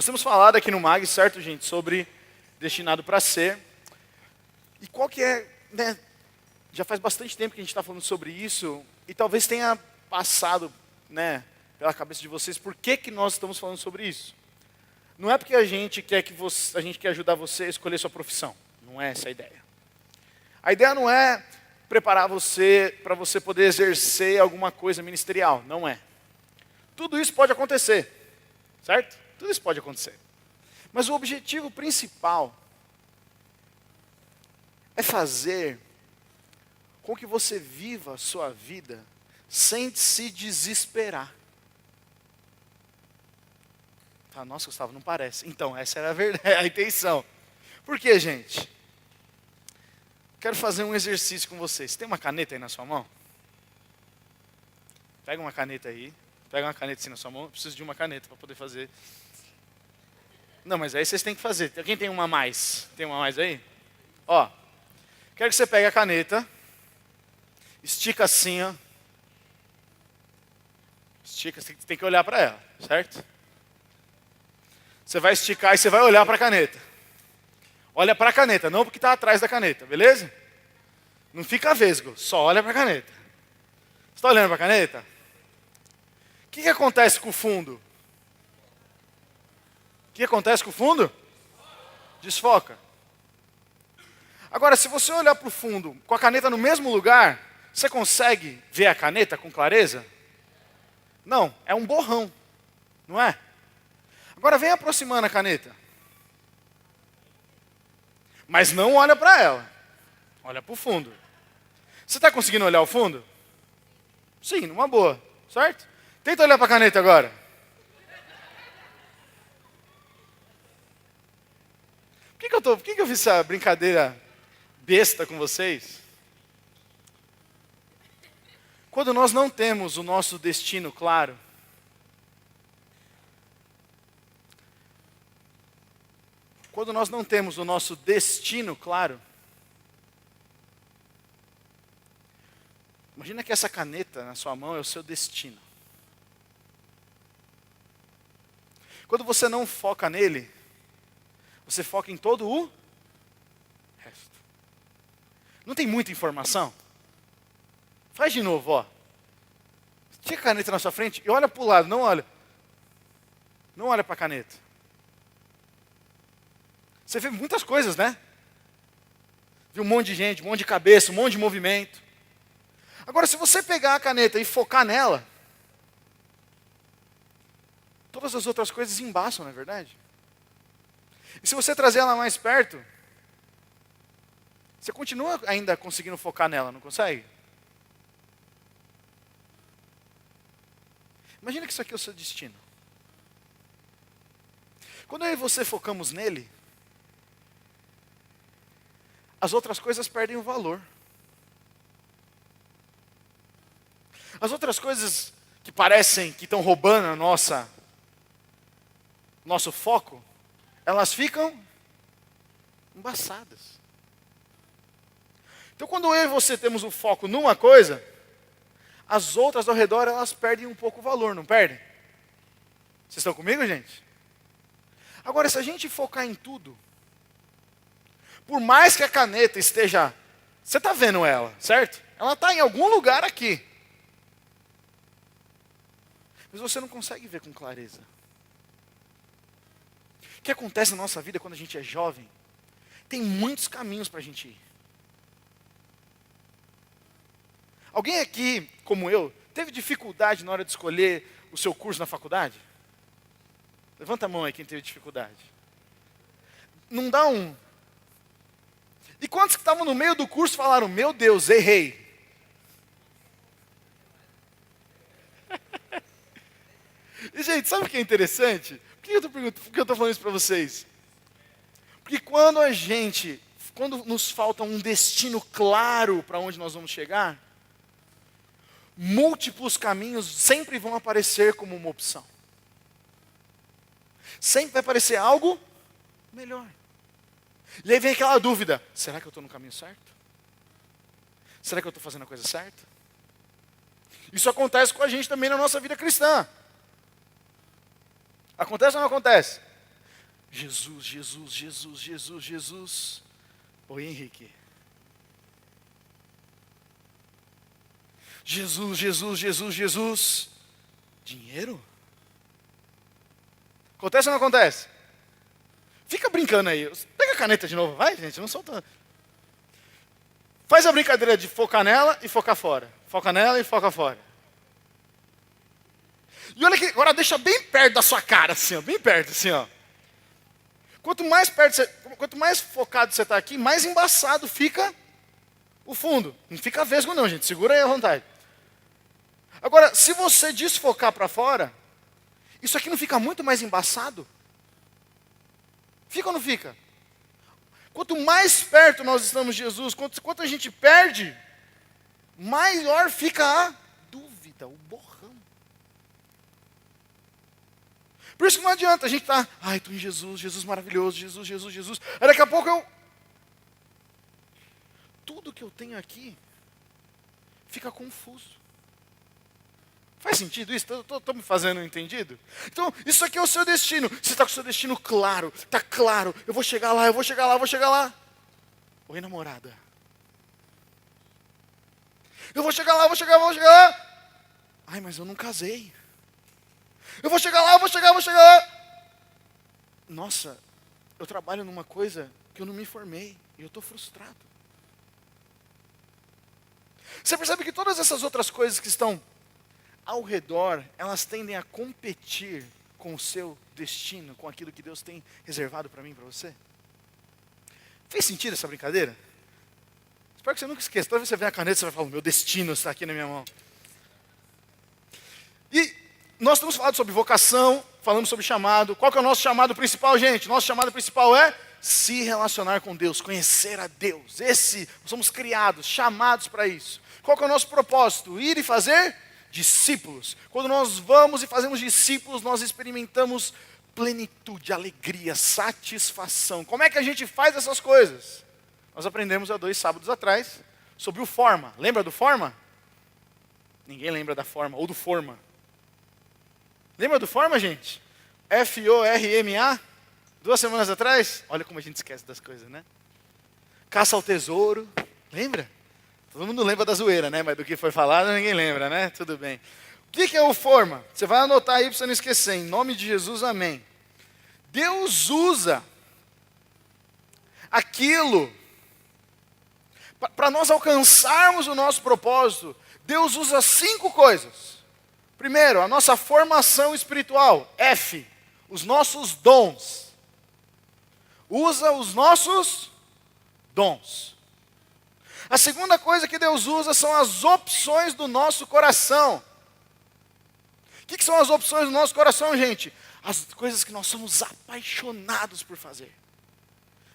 Nós temos falado aqui no MAG, certo, gente, sobre destinado para ser. E qual que é, né, já faz bastante tempo que a gente está falando sobre isso, e talvez tenha passado, né, pela cabeça de vocês, por que que nós estamos falando sobre isso? Não é porque a gente quer ajudar você a escolher sua profissão. Não é essa a ideia. A ideia não é preparar você para você poder exercer alguma coisa ministerial. Não é. Tudo isso pode acontecer. Certo? Tudo isso pode acontecer. Mas o objetivo principal é fazer com que você viva a sua vida sem se desesperar. Ah, nossa, Gustavo, não parece. Então, essa era a verdade, a intenção. Por quê, gente? Quero fazer um exercício com vocês. Tem uma caneta aí na sua mão? Pega uma caneta aí. Pega uma caneta assim na sua mão. Eu preciso de uma caneta para poder fazer. Não, mas aí vocês têm que fazer. Quem tem uma a mais? Tem uma a mais aí? Ó, quero que você pegue a caneta. Estica assim, ó. Estica, você tem que olhar para ela, certo? Você vai esticar e você vai olhar para a caneta. Olha para a caneta, não porque está atrás da caneta, beleza? Não fica vesgo, só olha para a caneta. Você está olhando para a caneta? O que acontece com o fundo? O que acontece com o fundo? Desfoca. Agora, se você olhar para o fundo com a caneta no mesmo lugar, você consegue ver a caneta com clareza? Não, é um borrão, não é? Agora vem aproximando a caneta. Mas não olha para ela. Olha para o fundo. Você está conseguindo olhar o fundo? Sim, numa boa, certo? Tenta olhar para a caneta agora. Por que eu fiz essa brincadeira besta com vocês? Quando nós não temos o nosso destino claro, quando nós não temos o nosso destino claro, imagina que essa caneta na sua mão é o seu destino. Quando você não foca nele, você foca em todo o resto. Não tem muita informação? Faz de novo, ó. Tinha a caneta na sua frente e olha para o lado, não olha. Não olha para a caneta. Você vê muitas coisas, né? Viu um monte de gente, um monte de cabeça, um monte de movimento. Agora, se você pegar a caneta e focar nela, todas as outras coisas embaçam, não é verdade? E se você trazer ela mais perto, você continua ainda conseguindo focar nela, não consegue? Imagina que isso aqui é o seu destino. Quando eu e você focamos nele, as outras coisas perdem o valor. As outras coisas que parecem que estão roubando a nosso foco, elas ficam embaçadas. Então, quando eu e você temos o foco numa coisa, as outras ao redor, elas perdem um pouco o valor, não perdem? Vocês estão comigo, gente? Agora, se a gente focar em tudo, por mais que a caneta esteja... Você está vendo ela, certo? Ela está em algum lugar aqui. Mas você não consegue ver com clareza. O que acontece na nossa vida quando a gente é jovem? Tem muitos caminhos para a gente ir. Alguém aqui, como eu, teve dificuldade na hora de escolher o seu curso na faculdade? Levanta a mão aí quem teve dificuldade. Não dá um... E quantos que estavam no meio do curso falaram, meu Deus, errei. E, gente, sabe o que é interessante? Por que eu estou falando isso para vocês? Porque quando nos falta um destino claro para onde nós vamos chegar, múltiplos caminhos sempre vão aparecer como uma opção. Sempre vai aparecer algo melhor. E aí vem aquela dúvida, será que eu estou no caminho certo? Será que eu estou fazendo a coisa certa? Isso acontece com a gente também na nossa vida cristã. Acontece ou não acontece? Jesus, Jesus, Jesus, Jesus, Jesus. Oi, Henrique. Jesus, Jesus, Jesus, Jesus. Dinheiro? Acontece ou não acontece? Fica brincando aí. Pega a caneta de novo, vai, gente, não solta. Faz a brincadeira de focar nela e focar fora. Foca nela e foca fora. E olha que agora deixa bem perto da sua cara, assim, ó, bem perto, assim, ó. Quanto mais focado você está aqui, mais embaçado fica o fundo. Não fica vesgo não, gente. Segura aí à vontade. Agora, se você desfocar para fora, isso aqui não fica muito mais embaçado? Fica ou não fica? Quanto mais perto nós estamos de Jesus, quanto a gente perde, maior fica a dúvida, o borrão. Por isso que não adianta, a gente tá, estou em Jesus, Jesus maravilhoso, Jesus, Jesus, Jesus. Aí daqui a pouco tudo que eu tenho aqui fica confuso. Faz sentido isso? Estou me fazendo entendido? Então, isso aqui é o seu destino. Você está com o seu destino claro, está claro. Eu vou chegar lá, eu vou chegar lá, eu vou chegar lá. Oi, namorada. Eu vou chegar lá, eu vou chegar lá. Ai, mas eu não casei. Eu vou chegar lá, eu vou chegar lá. Nossa, eu trabalho numa coisa que eu não me formei e eu estou frustrado. Você percebe que todas essas outras coisas que estão ao redor, elas tendem a competir com o seu destino, com aquilo que Deus tem reservado para mim e para você? Fez sentido essa brincadeira? Espero que você nunca esqueça. Toda vez que você vê a caneta, você vai falar, o meu destino está aqui na minha mão. E nós temos falado sobre vocação, falamos sobre chamado. Qual que é o nosso chamado principal, gente? Nosso chamado principal é se relacionar com Deus, conhecer a Deus. Somos criados, chamados para isso. Qual que é o nosso propósito? Ir e fazer discípulos. Quando nós vamos e fazemos discípulos, nós experimentamos plenitude, alegria, satisfação. Como é que a gente faz essas coisas? Nós aprendemos há 2 sábados atrás sobre o forma. Lembra do forma? Ninguém lembra da forma, ou do forma. Lembra do forma, gente? F-O-R-M-A? 2 semanas atrás? Olha como a gente esquece das coisas, né? Caça ao tesouro. Lembra? Todo mundo lembra da zoeira, né? Mas do que foi falado, ninguém lembra, né? Tudo bem. O que é o forma? Você vai anotar aí para você não esquecer. Em nome de Jesus, amém. Deus usa aquilo para nós alcançarmos o nosso propósito. Deus usa 5 coisas. Primeiro, a nossa formação espiritual. F, os nossos dons. Usa os nossos dons. A segunda coisa que Deus usa são as opções do nosso coração. O que são as opções do nosso coração, gente? As coisas que nós somos apaixonados por fazer.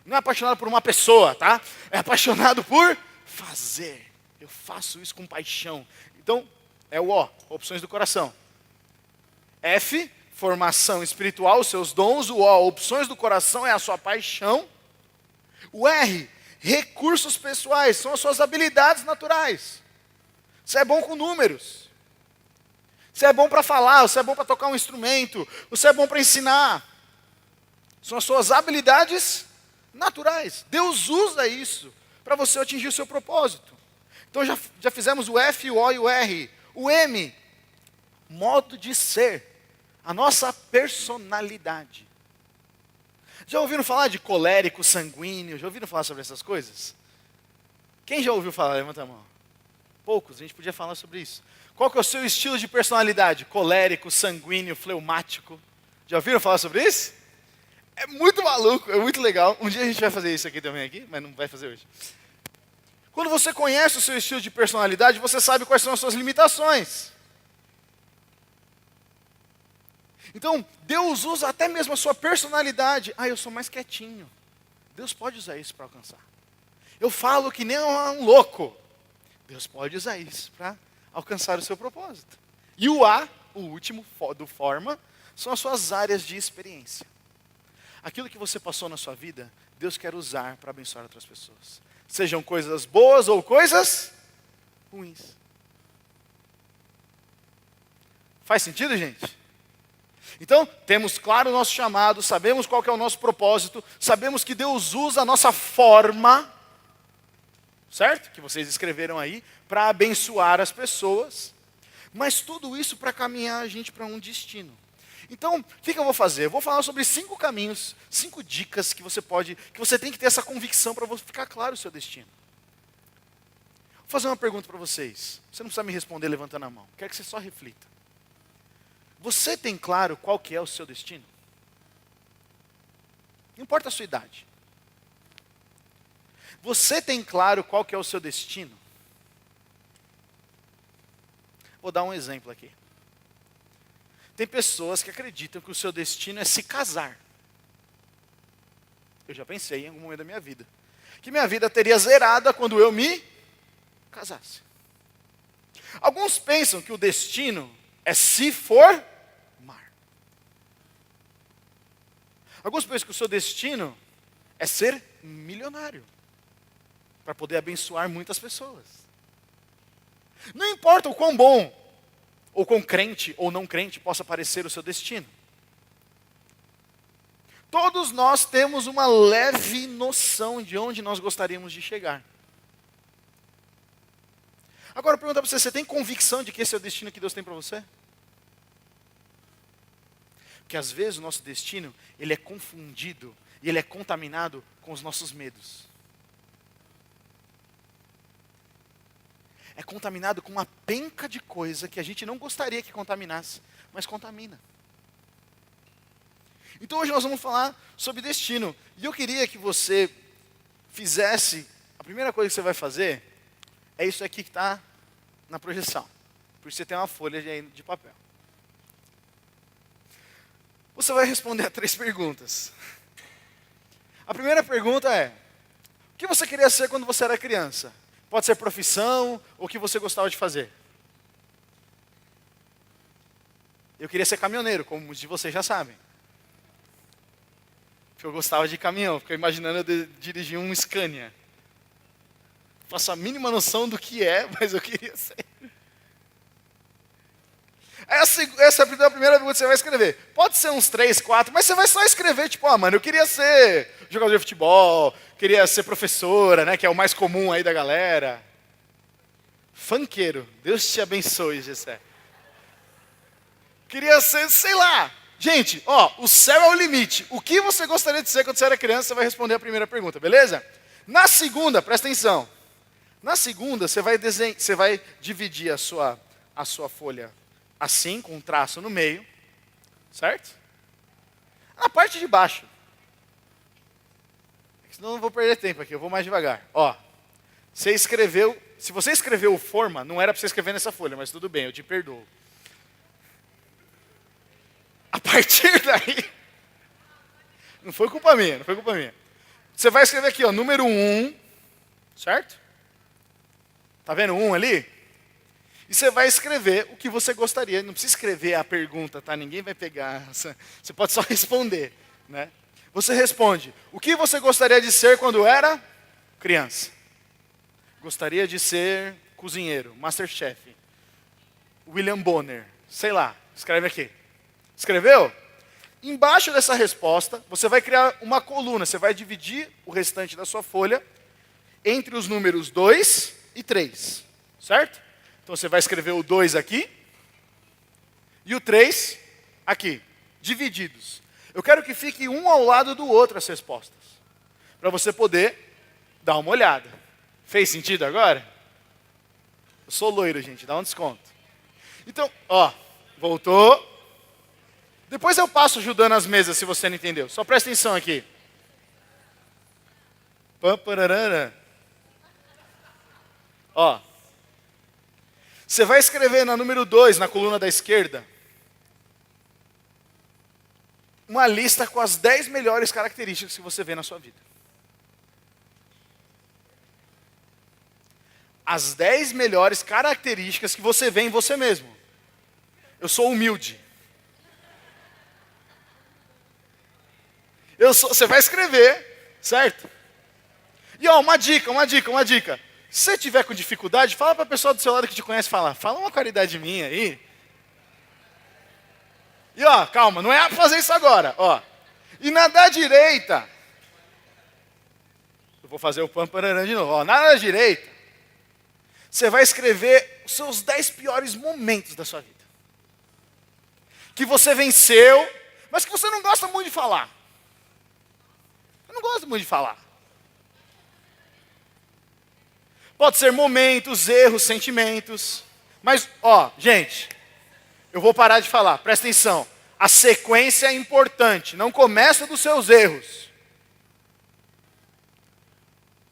Não é apaixonado por uma pessoa, tá? É apaixonado por fazer. Eu faço isso com paixão. Então, é o O, opções do coração. F, formação espiritual, os seus dons. O O, opções do coração, é a sua paixão. O R, recursos pessoais, são as suas habilidades naturais. Você é bom com números. Você é bom para falar, você é bom para tocar um instrumento, você é bom para ensinar. São as suas habilidades naturais. Deus usa isso para você atingir o seu propósito. Então já fizemos o F, o O e o R. O M, modo de ser, a nossa personalidade. Já ouviram falar de colérico, sanguíneo? Já ouviram falar sobre essas coisas? Quem já ouviu falar? Levanta a mão. Poucos, a gente podia falar sobre isso. Qual que é o seu estilo de personalidade? Colérico, sanguíneo, fleumático. Já ouviram falar sobre isso? É muito maluco, é muito legal. Um dia a gente vai fazer isso aqui também, mas não vai fazer hoje. Quando você conhece o seu estilo de personalidade, você sabe quais são as suas limitações. Então, Deus usa até mesmo a sua personalidade. Eu sou mais quietinho. Deus pode usar isso para alcançar. Eu falo que nem um louco. Deus pode usar isso para alcançar o seu propósito. E o A, o último do forma, são as suas áreas de experiência. Aquilo que você passou na sua vida, Deus quer usar para abençoar outras pessoas. Sejam coisas boas ou coisas ruins. Faz sentido, gente? Então, temos claro o nosso chamado, sabemos qual que é o nosso propósito, sabemos que Deus usa a nossa forma, certo? Que vocês escreveram aí, para abençoar as pessoas, mas tudo isso para caminhar a gente para um destino. Então, o que eu vou fazer? Eu vou falar sobre 5 caminhos, 5 dicas que você tem que ter essa convicção para ficar claro o seu destino. Vou fazer uma pergunta para vocês. Você não precisa me responder levantando a mão. Quero que você só reflita. Você tem claro qual que é o seu destino? Não importa a sua idade. Você tem claro qual que é o seu destino? Vou dar um exemplo aqui. Tem pessoas que acreditam que o seu destino é se casar. Eu já pensei em algum momento da minha vida. Que minha vida teria zerada quando eu me casasse. Alguns pensam que o destino é se formar. Alguns pensam que o seu destino é ser milionário. Para poder abençoar muitas pessoas. Não importa o quão bom, ou quão crente ou não crente possa parecer o seu destino. Todos nós temos uma leve noção de onde nós gostaríamos de chegar. Agora, pergunta para você, você tem convicção de que esse é o destino que Deus tem para você? Porque às vezes o nosso destino, ele é confundido e ele é contaminado com os nossos medos. É contaminado com uma penca de coisa que a gente não gostaria que contaminasse, mas contamina. Então hoje nós vamos falar sobre destino. E eu queria que você fizesse, a primeira coisa que você vai fazer, é isso aqui que está na projeção. Por isso você tem uma folha de papel. Você vai responder a 3 perguntas. A primeira pergunta é, o que você queria ser quando você era criança? Pode ser profissão, ou o que você gostava de fazer. Eu queria ser caminhoneiro, como muitos de vocês já sabem. Porque eu gostava de caminhão, fiquei imaginando eu dirigir um Scania. Faço a mínima noção do que é, mas eu queria ser. Essa é a primeira pergunta que você vai escrever. Pode ser uns 3, 4, mas você vai só escrever, tipo, mano, eu queria ser jogador de futebol, queria ser professora, né, que é o mais comum aí da galera. Funkeiro, Deus te abençoe, Gessé. Queria ser, sei lá. Gente, o céu é o limite. O que você gostaria de ser quando você era criança, você vai responder a primeira pergunta, beleza? Na segunda, presta atenção. Na segunda, você vai dividir a sua folha assim, com um traço no meio, certo? Na parte de baixo. Senão eu não vou perder tempo aqui, eu vou mais devagar. Você escreveu, se você escreveu forma, não era para você escrever nessa folha, mas tudo bem, eu te perdoo. A partir daí, não foi culpa minha. Você vai escrever aqui, número 1, certo? Tá vendo 1 ali? E você vai escrever o que você gostaria. Não precisa escrever a pergunta, tá? Ninguém vai pegar. Você pode só responder, né? Você responde, o que você gostaria de ser quando era criança? Gostaria de ser cozinheiro, Masterchef, William Bonner, sei lá, escreve aqui. Escreveu? Embaixo dessa resposta, você vai criar uma coluna, você vai dividir o restante da sua folha entre os números 2 e 3, certo? Então você vai escrever o 2 aqui e o 3 aqui, divididos. Eu quero que fique um ao lado do outro as respostas, para você poder dar uma olhada. Fez sentido agora? Eu sou loiro, gente, dá um desconto. Então, voltou. Depois eu passo ajudando as mesas, se você não entendeu. Só presta atenção aqui. Você vai escrever na número 2, na coluna da esquerda, uma lista com as 10 melhores características que você vê na sua vida. As 10 melhores características que você vê em você mesmo. Eu sou humilde. Você vai escrever, certo? E uma dica. Se você tiver com dificuldade, fala para a pessoa do seu lado que te conhece, fala uma qualidade minha aí. E ó, calma, não é para fazer isso agora, ó. E na da direita, eu vou fazer o pam pararam de novo, ó. Na da direita, você vai escrever os seus 10 piores momentos da sua vida. Que você venceu, mas que você não gosta muito de falar. Eu não gosto muito de falar. Pode ser momentos, erros, sentimentos. Mas, ó, gente, eu vou parar de falar, presta atenção. A sequência é importante, não começa dos seus erros.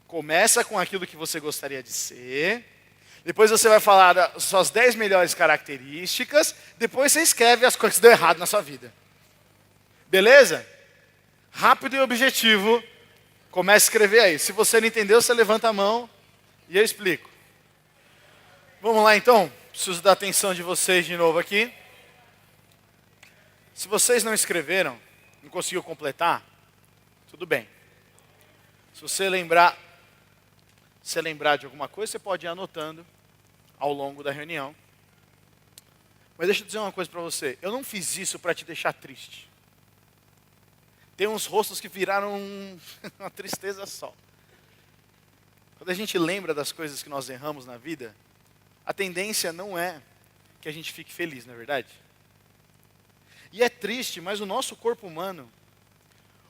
Começa com aquilo que você gostaria de ser. Depois você vai falar das suas 10 melhores características. Depois você escreve as coisas que deu errado na sua vida. Beleza? Rápido e objetivo. Comece a escrever aí. Se você não entendeu, você levanta a mão e eu explico. Vamos lá então. Preciso da atenção de vocês de novo aqui. Se vocês não escreveram, não conseguiu completar, tudo bem. Se você lembrar de alguma coisa, você pode ir anotando ao longo da reunião. Mas deixa eu dizer uma coisa para você. Eu não fiz isso para te deixar triste. Tem uns rostos que viraram uma tristeza só. Quando a gente lembra das coisas que nós erramos na vida, a tendência não é que a gente fique feliz, não é verdade? E é triste, mas o nosso corpo humano,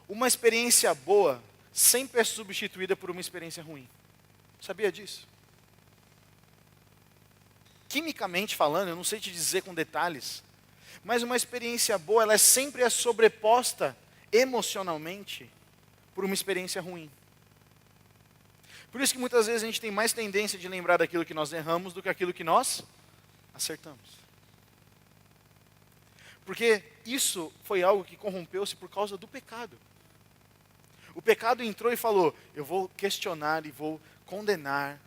uma experiência boa sempre é substituída por uma experiência ruim. Sabia disso? Quimicamente falando, eu não sei te dizer com detalhes, mas uma experiência boa, ela sempre é sobreposta emocionalmente por uma experiência ruim. Por isso que muitas vezes a gente tem mais tendência de lembrar daquilo que nós erramos do que aquilo que nós acertamos. Porque isso foi algo que corrompeu-se por causa do pecado. O pecado entrou e falou, eu vou questionar e vou condenar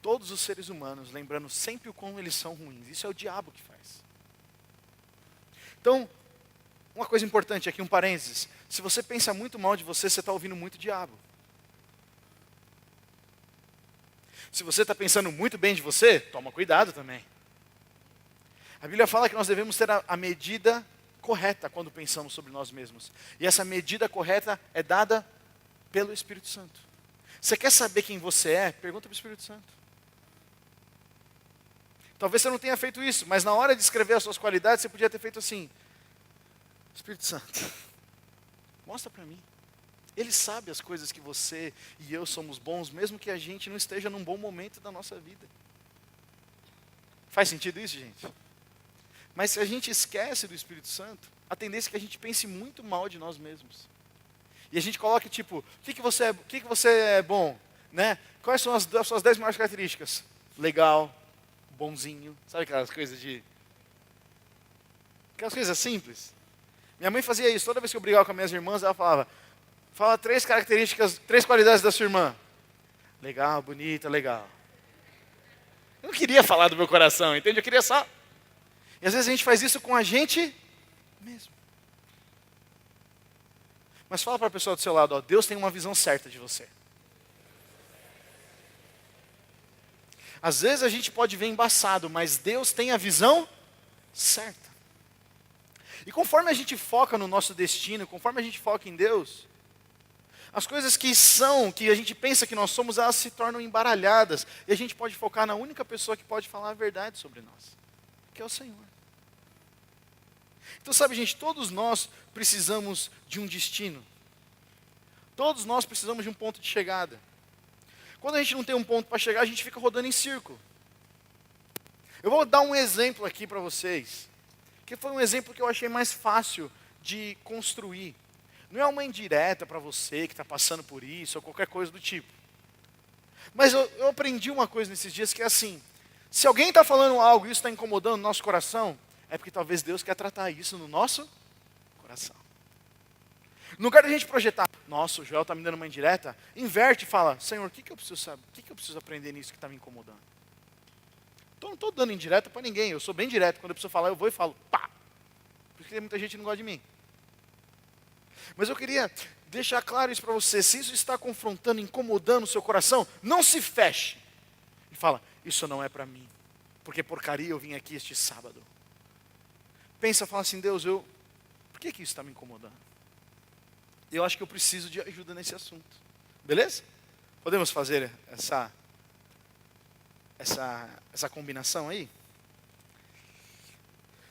todos os seres humanos, lembrando sempre o quão eles são ruins. Isso é o diabo que faz. Então, uma coisa importante aqui, um parênteses. Se você pensa muito mal de você, você está ouvindo muito o diabo. Se você está pensando muito bem de você, toma cuidado também. A Bíblia fala que nós devemos ter a medida correta quando pensamos sobre nós mesmos. E essa medida correta é dada pelo Espírito Santo. Você quer saber quem você é? Pergunta para o Espírito Santo. Talvez você não tenha feito isso, mas na hora de escrever as suas qualidades, você podia ter feito assim. Espírito Santo, mostra para mim. Ele sabe as coisas que você e eu somos bons, mesmo que a gente não esteja num bom momento da nossa vida. Faz sentido isso, gente? Mas se a gente esquece do Espírito Santo, a tendência é que a gente pense muito mal de nós mesmos. E a gente coloca tipo, o que você é bom? Né? Quais são as suas 10 maiores características? Legal, bonzinho, sabe aquelas coisas aquelas coisas simples? Minha mãe fazia isso, toda vez que eu brigava com as minhas irmãs, ela falava, fala 3 características, 3 qualidades da sua irmã. Legal, bonita, legal. Eu não queria falar do meu coração, entende? Eu queria só... E às vezes a gente faz isso com a gente mesmo. Mas fala para a pessoa do seu lado, ó, Deus tem uma visão certa de você. Às vezes a gente pode ver embaçado, mas Deus tem a visão certa. E conforme a gente foca no nosso destino, conforme a gente foca em Deus, as coisas que a gente pensa que nós somos, elas se tornam embaralhadas. E a gente pode focar na única pessoa que pode falar a verdade sobre nós, que é o Senhor. Então sabe, gente, todos nós precisamos de um destino. Todos nós precisamos de um ponto de chegada. Quando a gente não tem um ponto para chegar, a gente fica rodando em círculo. Eu vou dar um exemplo aqui para vocês, que foi um exemplo que eu achei mais fácil de construir. Não é uma indireta para você que está passando por isso, ou qualquer coisa do tipo. Mas eu aprendi uma coisa nesses dias que é assim, se alguém está falando algo e isso está incomodando o nosso coração, é porque talvez Deus quer tratar isso no nosso coração. No lugar da gente projetar, nossa, o Joel está me dando uma indireta, inverte e fala, Senhor, o que eu preciso saber? O que eu preciso aprender nisso que está me incomodando? Então não estou dando indireta para ninguém, eu sou bem direto, quando eu preciso falar, eu vou e falo, pá! Porque muita gente não gosta de mim. Mas eu queria deixar claro isso para você, se isso está confrontando, incomodando o seu coração, não se feche. E fala, isso não é para mim, porque porcaria eu vim aqui este sábado. Pensa, fala assim, Deus, eu que isso está me incomodando? Eu acho que eu preciso de ajuda nesse assunto. Beleza? Podemos fazer essa combinação aí?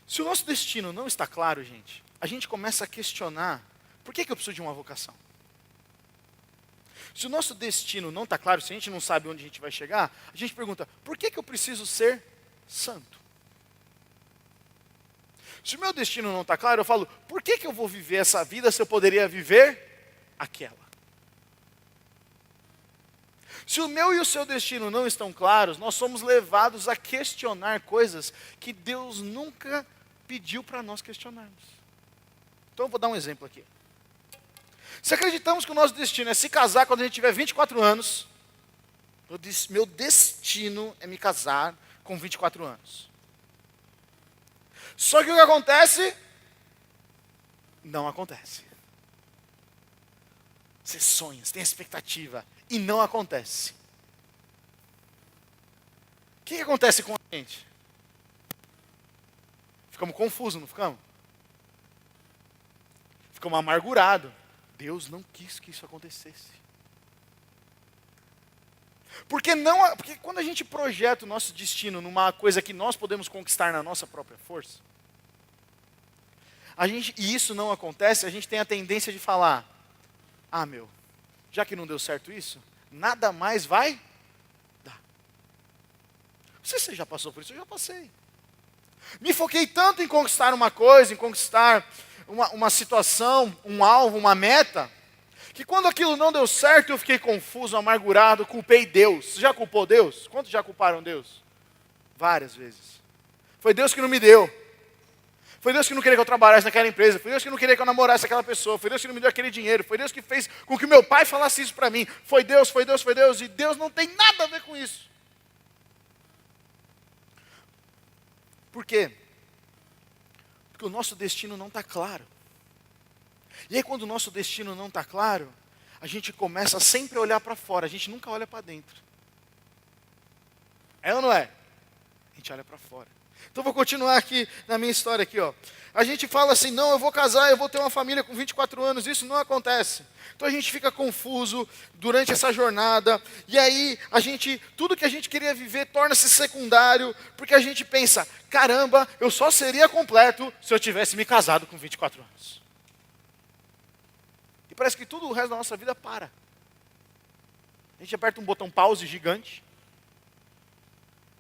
Se o nosso destino não está claro, gente, a gente começa a questionar, por que eu preciso de uma vocação? Se o nosso destino não está claro, se a gente não sabe onde a gente vai chegar, a gente pergunta, por que eu preciso ser santo? Se o meu destino não está claro, eu falo, por que eu vou viver essa vida se eu poderia viver aquela? Se o meu e o seu destino não estão claros, nós somos levados a questionar coisas que Deus nunca pediu para nós questionarmos. Então eu vou dar um exemplo aqui. Se acreditamos que o nosso destino é se casar quando a gente tiver 24 anos, meu destino é me casar com 24 anos. Só que o que acontece? Não acontece. Você sonha, você tem expectativa, e não acontece. O que acontece com a gente? Ficamos confusos, não ficamos? Ficamos amargurados. Deus não quis que isso acontecesse. Porque quando a gente projeta o nosso destino numa coisa que nós podemos conquistar na nossa própria força, e isso não acontece, a gente tem a tendência de falar, já que não deu certo isso, nada mais vai dar. Não sei se você já passou por isso, eu já passei. Me foquei tanto em conquistar uma coisa, em conquistar uma situação, um alvo, uma meta, que quando aquilo não deu certo, eu fiquei confuso, amargurado, culpei Deus. Você já culpou Deus? Quantos já culparam Deus? Várias vezes. Foi Deus que não me deu. Foi Deus que não queria que eu trabalhasse naquela empresa. Foi Deus que não queria que eu namorasse aquela pessoa. Foi Deus que não me deu aquele dinheiro. Foi Deus que fez com que meu pai falasse isso para mim. Foi Deus, foi Deus, foi Deus. E Deus não tem nada a ver com isso. Por quê? Porque o nosso destino não está claro. E aí quando o nosso destino não está claro, a gente começa sempre a olhar para fora. A gente nunca olha para dentro. É ou não é? A gente olha para fora. Então vou continuar aqui na minha história aqui, ó. A gente fala assim, não, eu vou casar, eu vou ter uma família com 24 anos, isso não acontece. Então a gente fica confuso durante essa jornada, e aí tudo que a gente queria viver torna-se secundário, porque a gente pensa, caramba, eu só seria completo se eu tivesse me casado com 24 anos. E parece que tudo o resto da nossa vida para. A gente aperta um botão pause gigante,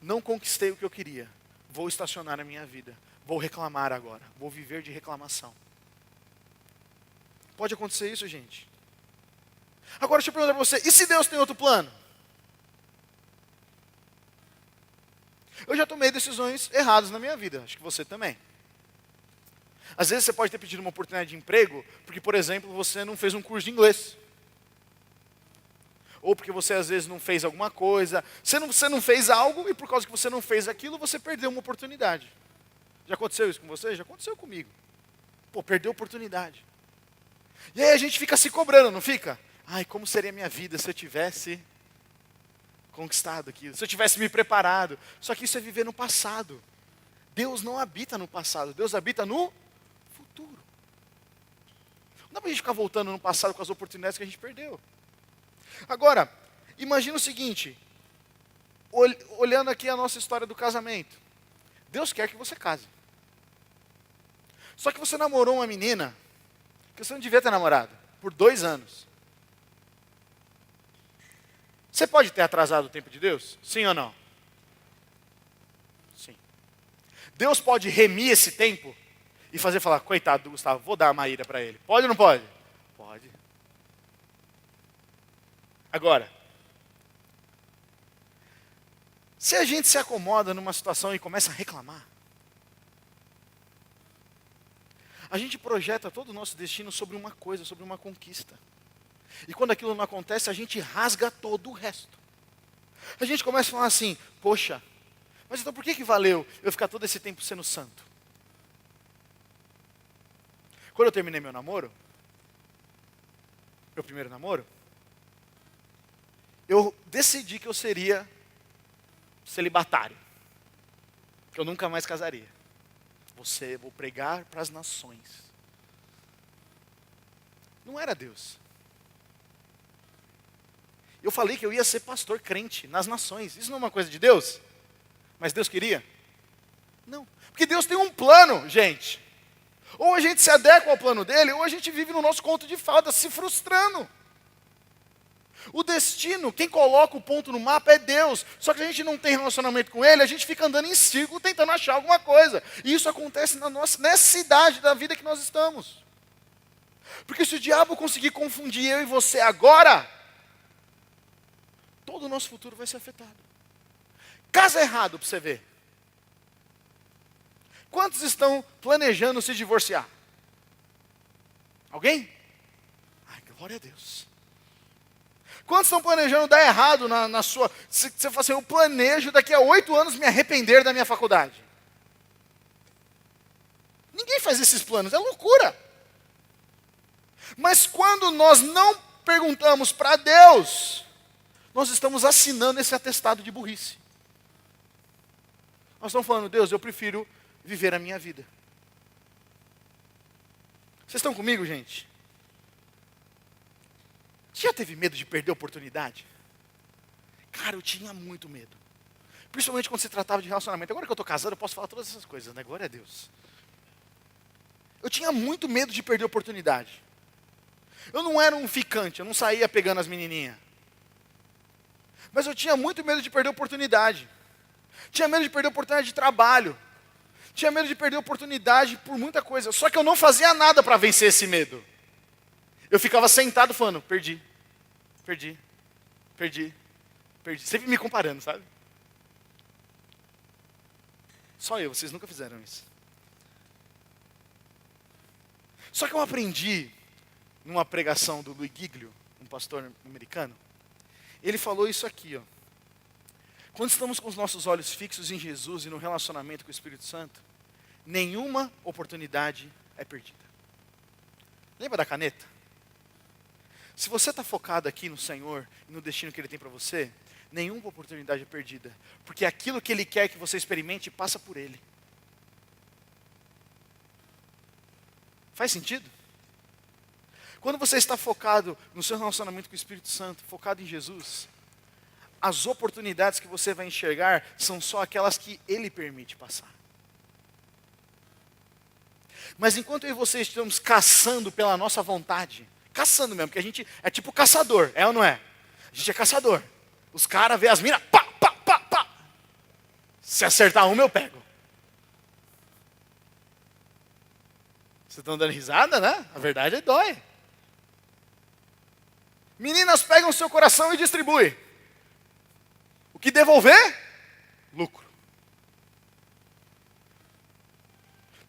não conquistei o que eu queria. Vou estacionar a minha vida. Vou reclamar agora. Vou viver de reclamação. Pode acontecer isso, gente. Agora deixa eu perguntar para você. E se Deus tem outro plano? Eu já tomei decisões erradas na minha vida. Acho que você também. Às vezes você pode ter pedido uma oportunidade de emprego porque, por exemplo, você não fez um curso de inglês. Ou porque você às vezes não fez alguma coisa. Você não fez algo e por causa que você não fez aquilo, você perdeu uma oportunidade. Já aconteceu isso com você? Já aconteceu comigo. Perdeu a oportunidade. E aí a gente fica se cobrando, não fica? Ai, como seria a minha vida se eu tivesse conquistado aquilo, se eu tivesse me preparado. Só que isso é viver no passado. Deus não habita no passado, Deus habita no futuro. Não dá para a gente ficar voltando no passado com as oportunidades que a gente perdeu. Agora, imagina o seguinte, olhando aqui a nossa história do casamento. Deus quer que você case. Só que você namorou uma menina que você não devia ter namorado, por 2 anos. Você pode ter atrasado o tempo de Deus? Sim ou não? Sim. Deus pode remir esse tempo e falar, coitado do Gustavo, vou dar a Maíra para ele. Pode ou não pode? Pode. Agora, se a gente se acomoda numa situação e começa a reclamar, a gente projeta todo o nosso destino sobre uma coisa, sobre uma conquista. E quando aquilo não acontece, a gente rasga todo o resto. A gente começa a falar assim, poxa, mas então por que valeu eu ficar todo esse tempo sendo santo? Quando eu terminei meu primeiro namoro, eu decidi que eu seria celibatário. Que eu nunca mais casaria. Vou pregar para as nações. Não era Deus. Eu falei que eu ia ser pastor crente nas nações. Isso não é uma coisa de Deus? Mas Deus queria? Não. Porque Deus tem um plano, gente. Ou a gente se adequa ao plano dele, ou a gente vive no nosso conto de fadas, se frustrando. O destino, quem coloca o ponto no mapa é Deus. Só que a gente não tem relacionamento com Ele, a gente fica andando em círculo tentando achar alguma coisa. E isso acontece nessa idade da vida que nós estamos. Porque se o diabo conseguir confundir eu e você agora, todo o nosso futuro vai ser afetado. Casa errado para você ver. Quantos estão planejando se divorciar? Alguém? Ai, glória a Deus. Quantos estão planejando dar errado na sua... Você fala assim, eu planejo daqui a 8 anos me arrepender da minha faculdade. Ninguém faz esses planos, é loucura. Mas quando nós não perguntamos para Deus, nós estamos assinando esse atestado de burrice. Nós estamos falando, Deus, eu prefiro viver a minha vida. Vocês estão comigo, gente? Você já teve medo de perder a oportunidade? Cara, eu tinha muito medo. Principalmente quando se tratava de relacionamento. Agora que eu estou casado, eu posso falar todas essas coisas, né? Glória a Deus. Eu tinha muito medo de perder a oportunidade. Eu não era um ficante, eu não saía pegando as menininhas. Mas eu tinha muito medo de perder a oportunidade. Tinha medo de perder a oportunidade de trabalho. Tinha medo de perder a oportunidade por muita coisa. Só que eu não fazia nada para vencer esse medo. Eu ficava sentado falando, perdi. Sempre me comparando, sabe? Só eu, vocês nunca fizeram isso. Só que eu aprendi, numa pregação do Louis Giglio, um pastor americano, ele falou isso aqui, ó. Quando estamos com os nossos olhos fixos em Jesus e no relacionamento com o Espírito Santo, nenhuma oportunidade é perdida. Lembra da caneta? Se você está focado aqui no Senhor e no destino que Ele tem para você, nenhuma oportunidade é perdida. Porque aquilo que Ele quer que você experimente passa por Ele. Faz sentido? Quando você está focado no seu relacionamento com o Espírito Santo, focado em Jesus, as oportunidades que você vai enxergar são só aquelas que Ele permite passar. Mas enquanto eu e você estamos caçando pela nossa vontade, caçando mesmo, porque a gente é tipo caçador, é ou não é? A gente é caçador. Os caras vê as minas, pá, pá, pá, pá. Se acertar uma, eu pego. Vocês estão dando risada, né? A verdade é dói. Meninas pegam seu coração e distribuem. O que devolver? Lucro.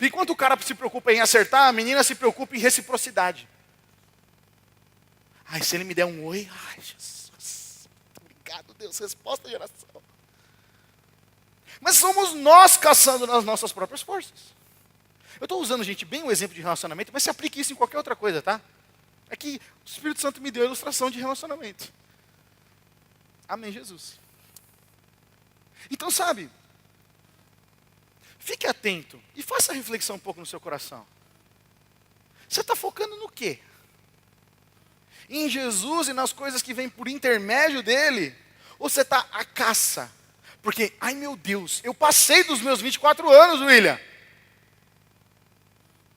Enquanto o cara se preocupa em acertar, a menina se preocupa em reciprocidade. Ai, se ele me der um oi, ai, Jesus, obrigado, Deus, resposta da geração. Mas somos nós caçando nas nossas próprias forças. Eu estou usando, gente, bem o exemplo de relacionamento, mas se aplique isso em qualquer outra coisa, tá? É que o Espírito Santo me deu a ilustração de relacionamento. Amém, Jesus. Então, sabe, fique atento e faça a reflexão um pouco no seu coração. Você está focando no quê? Em Jesus e nas coisas que vêm por intermédio dele? Ou você está à caça? Porque, ai meu Deus, eu passei dos meus 24 anos, William.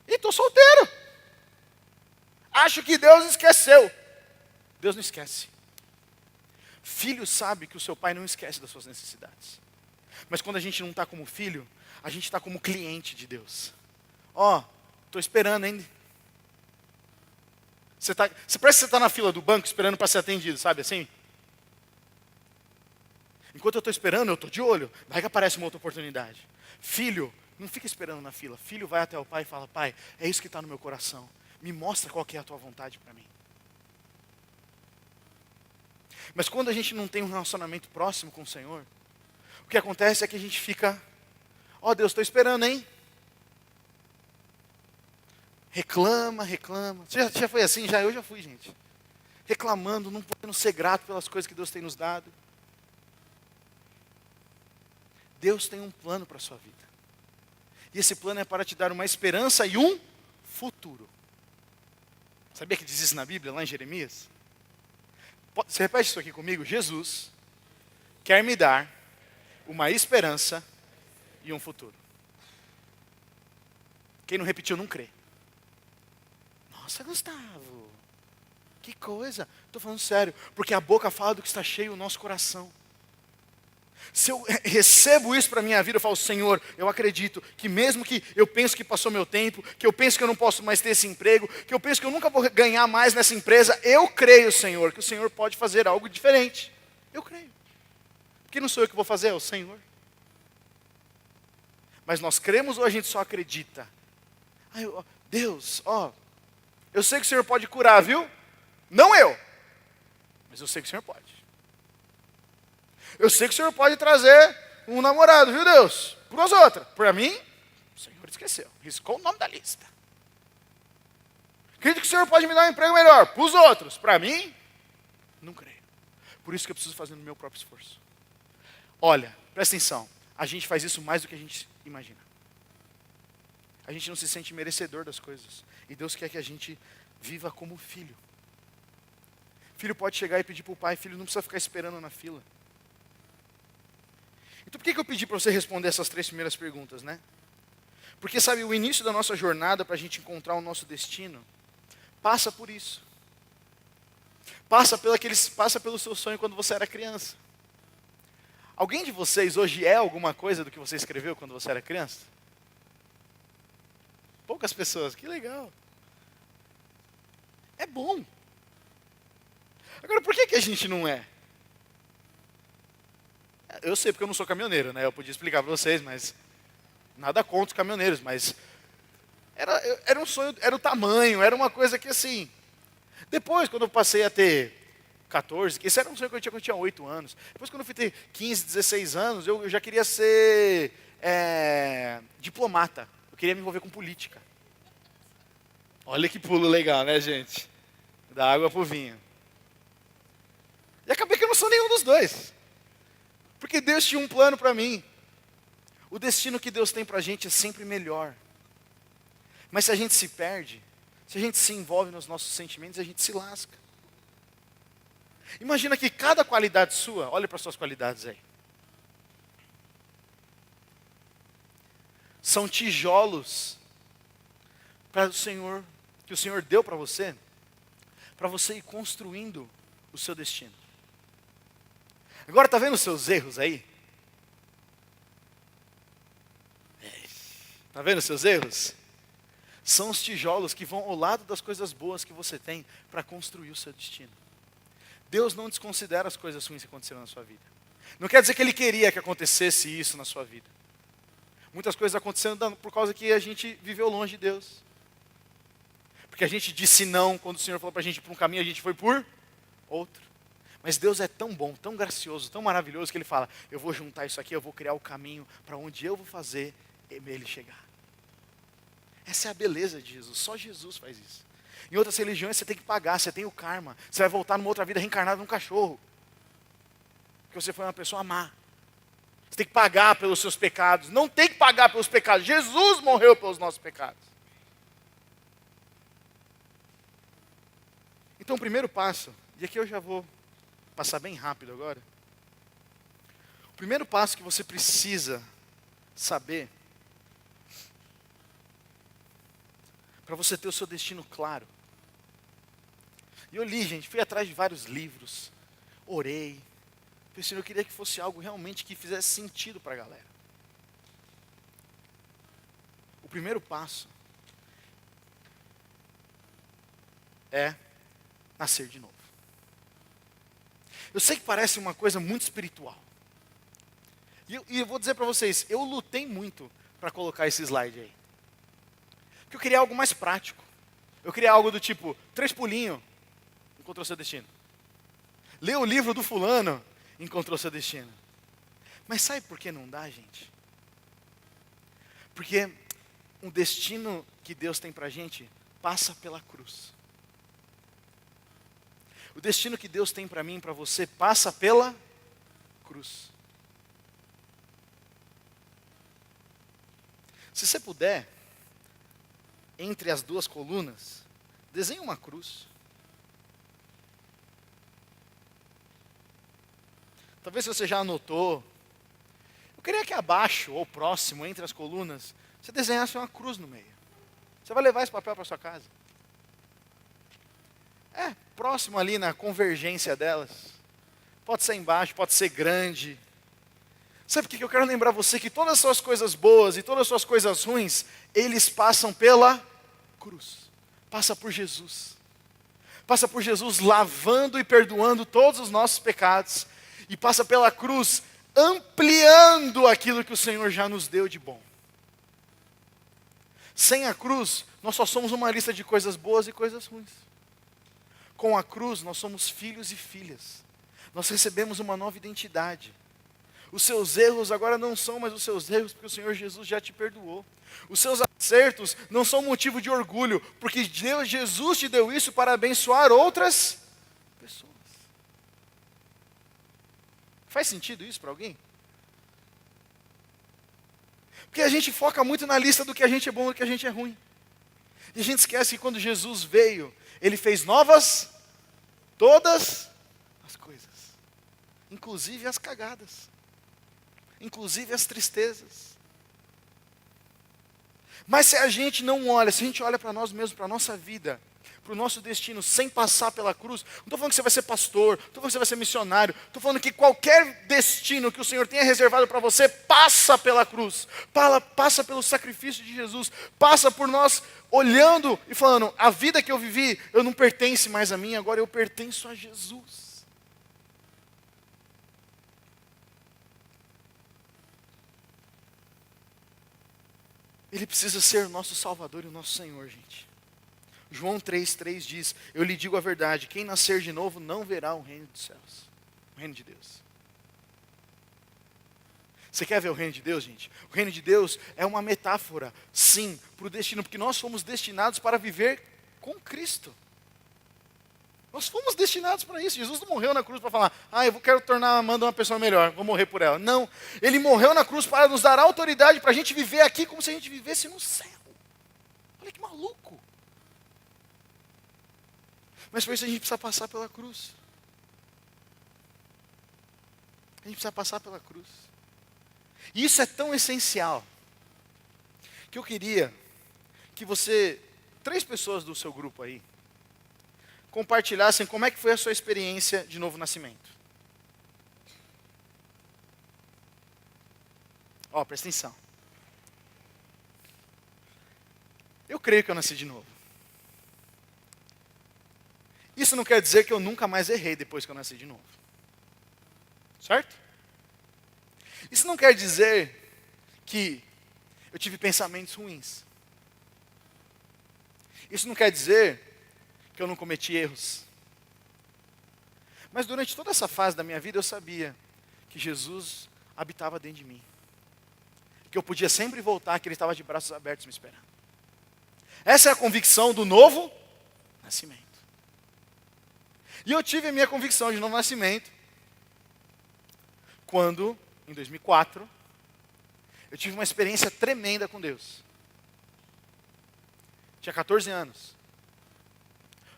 E estou solteiro. Acho que Deus esqueceu. Deus não esquece. Filho sabe que o seu pai não esquece das suas necessidades. Mas quando a gente não está como filho, a gente está como cliente de Deus. Ó, estou esperando, hein? Você parece que você está na fila do banco esperando para ser atendido, sabe assim? Enquanto eu estou esperando, eu estou de olho. Vai que aparece uma outra oportunidade. Filho, não fica esperando na fila. Filho vai até o pai e fala, pai, é isso que está no meu coração. Me mostra qual que é a tua vontade para mim. Mas quando a gente não tem um relacionamento próximo com o Senhor, o que acontece é que a gente fica, ó Deus, estou esperando, hein? Reclama. Você já foi assim? Eu já fui, gente. Reclamando, não podendo ser grato pelas coisas que Deus tem nos dado. Deus tem um plano para a sua vida. E esse plano é para te dar uma esperança e um futuro. Sabia que diz isso na Bíblia, lá em Jeremias? Você repete isso aqui comigo? Jesus quer me dar uma esperança e um futuro. Quem não repetiu não crê. Nossa, Gustavo, que coisa. Estou falando sério, porque a boca fala do que está cheio o nosso coração. Se eu recebo isso para a minha vida, eu falo, Senhor, eu acredito que mesmo que eu penso que passou meu tempo, que eu penso que eu não posso mais ter esse emprego, que eu penso que eu nunca vou ganhar mais nessa empresa, eu creio, Senhor, que o Senhor pode fazer algo diferente. Eu creio. Porque não sou eu que vou fazer, é o Senhor. Mas nós cremos ou a gente só acredita? Deus, eu sei que o Senhor pode curar, viu? Não eu, mas eu sei que o Senhor pode. Eu sei que o Senhor pode trazer um namorado, viu, Deus? Para as outras. Para mim, o Senhor esqueceu. Riscou o nome da lista. Acredito que o Senhor pode me dar um emprego melhor. Para os outros. Para mim, não creio. Por isso que eu preciso fazer no meu próprio esforço. Olha, presta atenção. A gente faz isso mais do que a gente imagina. A gente não se sente merecedor das coisas. E Deus quer que a gente viva como filho. Filho pode chegar e pedir para o pai. Filho não precisa ficar esperando na fila. Então por que eu pedi para você responder essas 3 primeiras perguntas, né? Porque sabe, o início da nossa jornada para a gente encontrar o nosso destino, passa por isso. Passa pelo seu sonho quando você era criança. Alguém de vocês hoje é alguma coisa do que você escreveu quando você era criança? Poucas pessoas, que legal. É bom. Agora, por que a gente não é? Eu sei porque eu não sou caminhoneiro, né? Eu podia explicar para vocês, mas nada contra os caminhoneiros, mas era um sonho, era o tamanho, era uma coisa que assim. Depois, quando eu passei a ter 14, que esse era um sonho que eu tinha quando eu tinha 8 anos. Depois, quando eu fui ter 15, 16 anos, eu já queria ser diplomata. Eu queria me envolver com política. Olha que pulo legal, né, gente? Da água pro vinho. E acabei que eu não sou nenhum dos dois. Porque Deus tinha um plano para mim. O destino que Deus tem para a gente é sempre melhor. Mas se a gente se perde, se a gente se envolve nos nossos sentimentos, a gente se lasca. Imagina que cada qualidade sua, olha para as suas qualidades aí. São tijolos para o Senhor, que o Senhor deu para você ir construindo o seu destino. Agora, está vendo os seus erros aí? Está vendo os seus erros? São os tijolos que vão ao lado das coisas boas que você tem para construir o seu destino. Deus não desconsidera as coisas ruins que aconteceram na sua vida. Não quer dizer que Ele queria que acontecesse isso na sua vida. Muitas coisas aconteceram por causa que a gente viveu longe de Deus. Porque a gente disse não quando o Senhor falou para a gente ir por um caminho, a gente foi por outro. Mas Deus é tão bom, tão gracioso, tão maravilhoso, que Ele fala, eu vou juntar isso aqui, eu vou criar o caminho para onde eu vou fazer Ele chegar. Essa é a beleza de Jesus, só Jesus faz isso. Em outras religiões você tem que pagar, você tem o karma. Você vai voltar numa outra vida reencarnada num cachorro. Porque você foi uma pessoa má. Você tem que pagar pelos seus pecados. Não tem que pagar pelos pecados. Jesus morreu pelos nossos pecados. Então o primeiro passo, e aqui eu já vou passar bem rápido agora. O primeiro passo que você precisa saber, para você ter o seu destino claro. E eu li, gente, fui atrás de vários livros, orei, pensei, eu queria que fosse algo realmente que fizesse sentido para a galera. O primeiro passo é nascer de novo. Eu sei que parece uma coisa muito espiritual. E eu vou dizer para vocês, eu lutei muito para colocar esse slide aí. Porque eu queria algo mais prático. Eu queria algo do tipo, 3 pulinhos, encontrou seu destino. Lê o livro do fulano, encontrou seu destino. Mas sabe por que não dá, gente? Porque o destino que Deus tem para a gente passa pela cruz. O destino que Deus tem para mim e para você passa pela cruz. Se você puder, entre as 2 colunas, Desenhe uma cruz. Talvez você já anotou. Eu queria que abaixo, ou próximo, entre as colunas, você desenhasse uma cruz no meio. Você vai levar esse papel para sua casa? Próximo ali na convergência delas. Pode ser embaixo, pode ser grande. Sabe por que eu quero lembrar você que todas as suas coisas boas e todas as suas coisas ruins, eles passam pela cruz. Passa por Jesus. Passa por Jesus lavando e perdoando todos os nossos pecados. E passa pela cruz ampliando aquilo que o Senhor já nos deu de bom. Sem a cruz, nós só somos uma lista de coisas boas e coisas ruins. Com a cruz, nós somos filhos e filhas. Nós recebemos uma nova identidade. Os seus erros agora não são mais os seus erros, porque o Senhor Jesus já te perdoou. Os seus acertos não são motivo de orgulho, porque Jesus te deu isso para abençoar outras pessoas. Faz sentido isso para alguém? Porque a gente foca muito na lista do que a gente é bom e do que a gente é ruim. E a gente esquece que quando Jesus veio, Ele fez novas todas as coisas. Inclusive as cagadas. Inclusive as tristezas. Mas se a gente não olha, se a gente olha para nós mesmos, para a nossa vida, para o nosso destino, sem passar pela cruz, não estou falando que você vai ser pastor, não estou falando que você vai ser missionário, estou falando que qualquer destino que o Senhor tenha reservado para você, passa pela cruz, passa pelo sacrifício de Jesus, passa por nós olhando e falando, a vida que eu vivi, eu não pertence mais a mim, agora eu pertenço a Jesus. Ele precisa ser o nosso Salvador e o nosso Senhor, gente. João 3,3 diz, eu lhe digo a verdade, quem nascer de novo não verá o reino dos céus, o reino de Deus. Você quer ver o reino de Deus, gente? O reino de Deus é uma metáfora, sim, para o destino, porque nós fomos destinados para viver com Cristo. Nós fomos destinados para isso. Jesus não morreu na cruz para falar, eu quero tornar Amanda uma pessoa melhor, vou morrer por ela. Não, Ele morreu na cruz para nos dar autoridade para a gente viver aqui como se a gente vivesse no céu. Olha que maluco. Mas por isso a gente precisa passar pela cruz. A gente precisa passar pela cruz. E isso é tão essencial, que eu queria que você, 3 pessoas do seu grupo aí, compartilhassem como é que foi a sua experiência de novo nascimento. Presta atenção. Eu creio que eu nasci de novo. Isso não quer dizer que eu nunca mais errei depois que eu nasci de novo. Certo? Isso não quer dizer que eu tive pensamentos ruins. Isso não quer dizer que eu não cometi erros. Mas durante toda essa fase da minha vida eu sabia que Jesus habitava dentro de mim. Que eu podia sempre voltar, que Ele estava de braços abertos me esperando. Essa é a convicção do novo nascimento. E eu tive a minha convicção de novo nascimento quando, em 2004, eu tive uma experiência tremenda com Deus. Tinha 14 anos.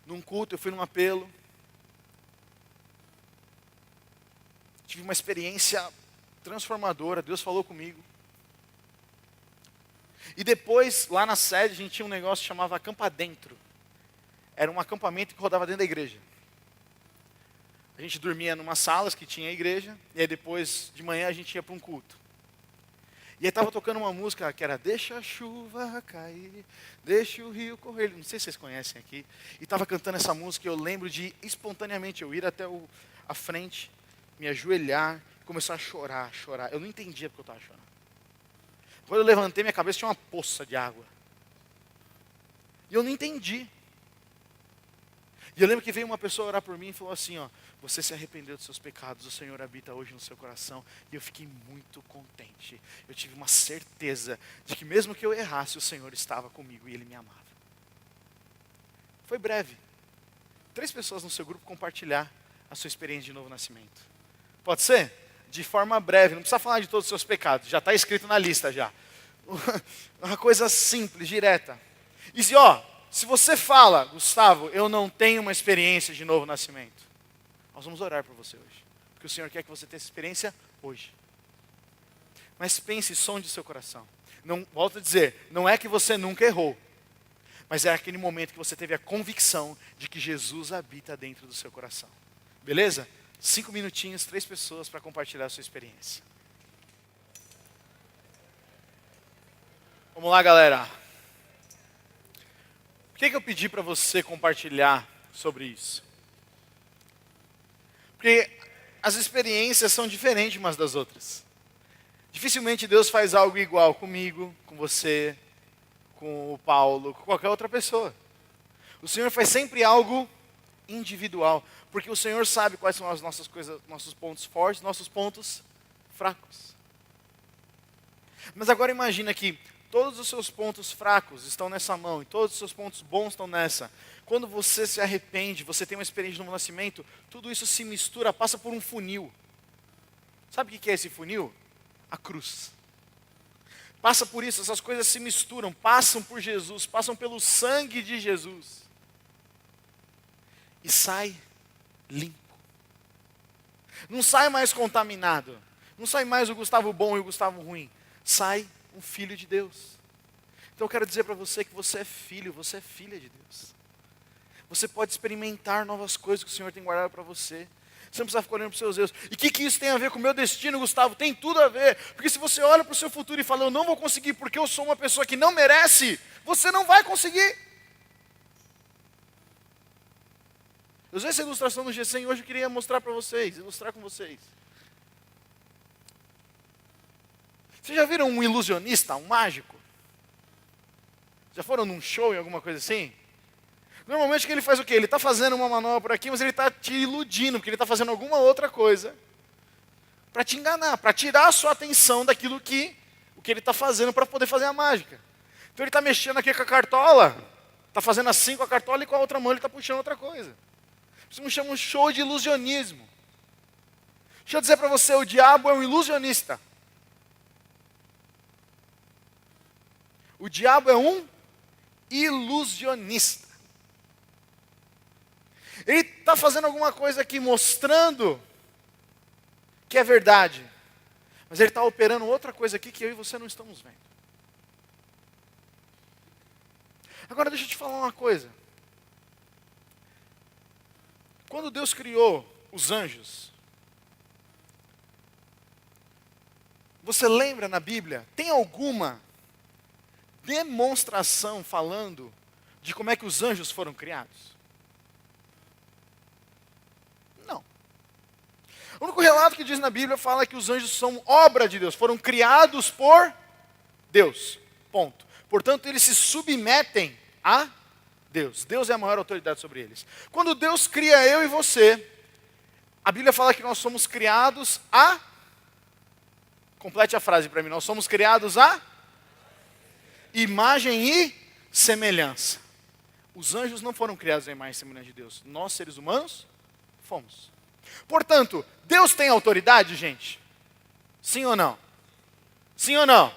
Num culto, eu fui num apelo. Tive uma experiência transformadora. Deus falou comigo. E depois, lá na sede, a gente tinha um negócio que chamava Acampa Dentro. Era um acampamento que rodava dentro da igreja. A gente dormia numa salas que tinha a igreja. E aí depois, de manhã, a gente ia para um culto. E aí estava tocando uma música que era Deixa a chuva cair, deixa o rio correr. Não sei se vocês conhecem aqui. E estava cantando essa música e eu lembro de espontaneamente eu ir até a frente, me ajoelhar, começar a chorar. Eu não entendia porque eu estava chorando. Quando eu levantei minha cabeça tinha uma poça de água. E eu não entendi. E eu lembro que veio uma pessoa orar por mim e falou assim, você se arrependeu dos seus pecados, o Senhor habita hoje no seu coração. E eu fiquei muito contente. Eu tive uma certeza de que mesmo que eu errasse, o Senhor estava comigo e Ele me amava. Foi breve. 3 pessoas no seu grupo compartilhar a sua experiência de novo nascimento. Pode ser? De forma breve, não precisa falar de todos os seus pecados, já está escrito na lista já. Uma coisa simples, direta. E se, se você fala, Gustavo, eu não tenho uma experiência de novo nascimento, nós vamos orar por você hoje. Porque o Senhor quer que você tenha essa experiência hoje. Mas pense, sonde seu coração. Não, volto a dizer, não é que você nunca errou. Mas é aquele momento que você teve a convicção de que Jesus habita dentro do seu coração. Beleza? 5 minutinhos, 3 pessoas para compartilhar a sua experiência. Vamos lá, galera. Por que eu pedi para você compartilhar sobre isso? Porque as experiências são diferentes umas das outras. Dificilmente Deus faz algo igual comigo, com você, com o Paulo, com qualquer outra pessoa. O Senhor faz sempre algo individual, porque o Senhor sabe quais são as nossas coisas, nossos pontos fortes, nossos pontos fracos. Mas agora imagina que todos os seus pontos fracos estão nessa mão e todos os seus pontos bons estão nessa. Quando você se arrepende, você tem uma experiência de novo nascimento, tudo isso se mistura, passa por um funil. Sabe o que é esse funil? A cruz. Passa por isso, essas coisas se misturam, passam por Jesus, passam pelo sangue de Jesus. E sai limpo. Não sai mais contaminado. Não sai mais o Gustavo bom e o Gustavo ruim. Sai um filho de Deus. Então eu quero dizer para você que você é filho, você é filha de Deus. Você pode experimentar novas coisas que o Senhor tem guardado para você. Você não precisa ficar olhando para os seus erros. E o que isso tem a ver com o meu destino, Gustavo? Tem tudo a ver. Porque se você olha para o seu futuro e fala, eu não vou conseguir porque eu sou uma pessoa que não merece, você não vai conseguir. Eu usei essa ilustração no GC e hoje eu queria mostrar para vocês, ilustrar com vocês. Vocês já viram um ilusionista, um mágico? Já foram num show em alguma coisa assim? Normalmente o que ele faz o quê? Ele está fazendo uma manobra por aqui, mas ele está te iludindo, porque ele está fazendo alguma outra coisa para te enganar, para tirar a sua atenção daquilo que ele está fazendo para poder fazer a mágica. Então ele está mexendo aqui com a cartola, está fazendo assim com a cartola e com a outra mão ele está puxando outra coisa. Isso chama um show de ilusionismo. Deixa eu dizer para você, o diabo é um ilusionista. O diabo é um ilusionista. Ele está fazendo alguma coisa aqui mostrando que é verdade. Mas ele está operando outra coisa aqui que eu e você não estamos vendo. Agora deixa eu te falar uma coisa. Quando Deus criou os anjos, você lembra na Bíblia, tem alguma demonstração falando de como é que os anjos foram criados? Não. O único relato que diz na Bíblia fala que os anjos são obra de Deus, foram criados por Deus. Ponto. Portanto, eles se submetem a Deus. Deus é a maior autoridade sobre eles. Quando Deus cria eu e você, a Bíblia fala que nós somos criados a... Complete a frase para mim. Nós somos criados a imagem e semelhança. Os anjos não foram criados à imagem e semelhança de Deus. Nós, seres humanos, fomos. Portanto, Deus tem autoridade, gente? Sim ou não? Sim ou não?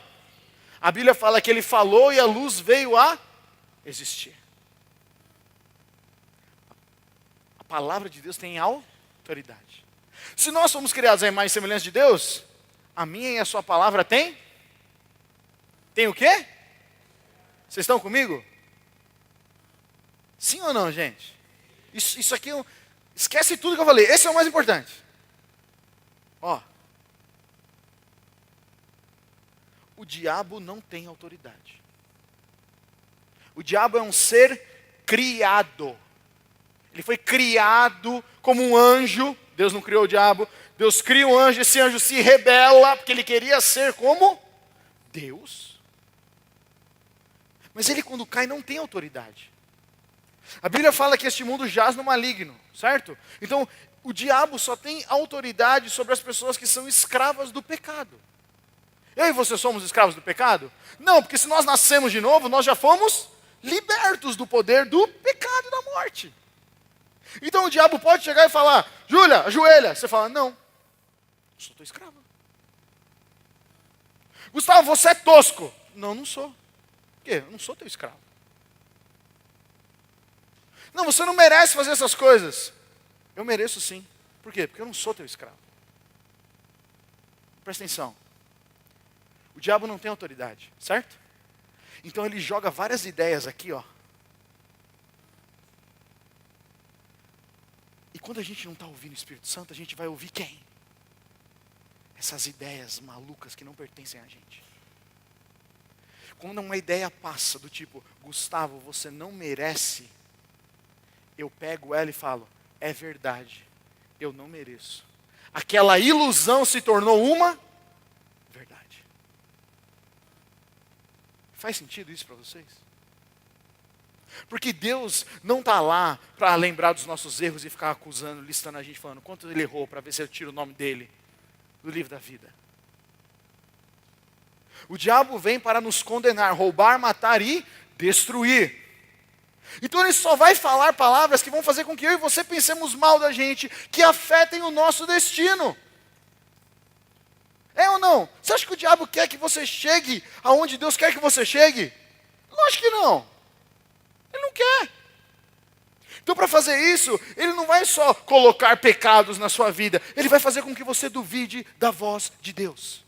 A Bíblia fala que Ele falou e a luz veio a existir. A palavra de Deus tem autoridade. Se nós somos criados à imagem e semelhança de Deus, a minha e a sua palavra tem? Tem o quê? Vocês estão comigo? Sim ou não, gente? Isso aqui, esquece tudo que eu falei. Esse é o mais importante. Ó. O diabo não tem autoridade. O diabo é um ser criado. Ele foi criado como um anjo. Deus não criou o diabo. Deus cria um anjo. Esse anjo se rebela porque ele queria ser como Deus. Mas ele, quando cai, não tem autoridade. A Bíblia fala que este mundo jaz no maligno, certo? Então, o diabo só tem autoridade sobre as pessoas que são escravas do pecado. Eu e você somos escravos do pecado? Não, porque se nós nascemos de novo, nós já fomos libertos do poder do pecado e da morte. Então o diabo pode chegar e falar, Júlia, ajoelha. Você fala, não, eu sou tua escrava. Gustavo, você é tosco. Não, não sou. Por quê? Eu não sou teu escravo. Não, você não merece fazer essas coisas. Eu mereço sim. Por quê? Porque eu não sou teu escravo. Presta atenção. O diabo não tem autoridade, certo? Então ele joga várias ideias aqui, ó. E quando a gente não está ouvindo o Espírito Santo, a gente vai ouvir quem? Essas ideias malucas que não pertencem a gente. Quando uma ideia passa do tipo, Gustavo, você não merece, eu pego ela e falo, é verdade, eu não mereço. Aquela ilusão se tornou uma verdade. Faz sentido isso para vocês? Porque Deus não está lá para lembrar dos nossos erros e ficar acusando, listando a gente, falando quanto ele errou, para ver se eu tiro o nome dele do livro da vida. O diabo vem para nos condenar, roubar, matar e destruir. Então ele só vai falar palavras que vão fazer com que eu e você pensemos mal da gente, que afetem o nosso destino. É ou não? Você acha que o diabo quer que você chegue aonde Deus quer que você chegue? Lógico que não. Ele não quer. Então para fazer isso, ele não vai só colocar pecados na sua vida, ele vai fazer com que você duvide da voz de Deus.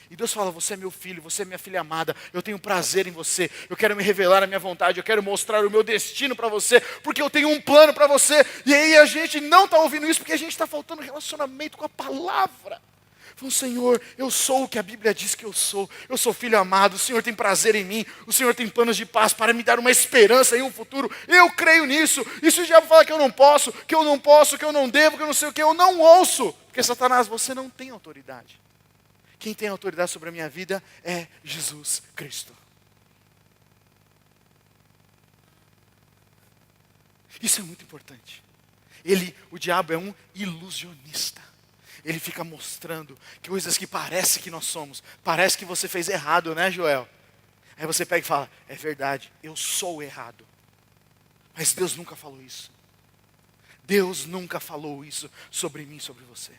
E Deus fala, você é meu filho, você é minha filha amada, eu tenho prazer em você, eu quero me revelar a minha vontade, eu quero mostrar o meu destino para você, porque eu tenho um plano para você. E aí a gente não está ouvindo isso, porque a gente está faltando relacionamento com a palavra. Falando, Senhor, eu sou o que a Bíblia diz que eu sou filho amado, o Senhor tem prazer em mim, o Senhor tem planos de paz para me dar uma esperança em um futuro, eu creio nisso. E se o diabo fala que eu não posso, que eu não posso, que eu não devo, que eu não sei o que, eu não ouço, porque Satanás, você não tem autoridade. Quem tem autoridade sobre a minha vida é Jesus Cristo. Isso é muito importante. O diabo é um ilusionista. Ele fica mostrando coisas que parece que nós somos. Parece que você fez errado, né, Joel? Aí você pega e fala, é verdade, eu sou errado. Mas Deus nunca falou isso. Deus nunca falou isso sobre mim, sobre você.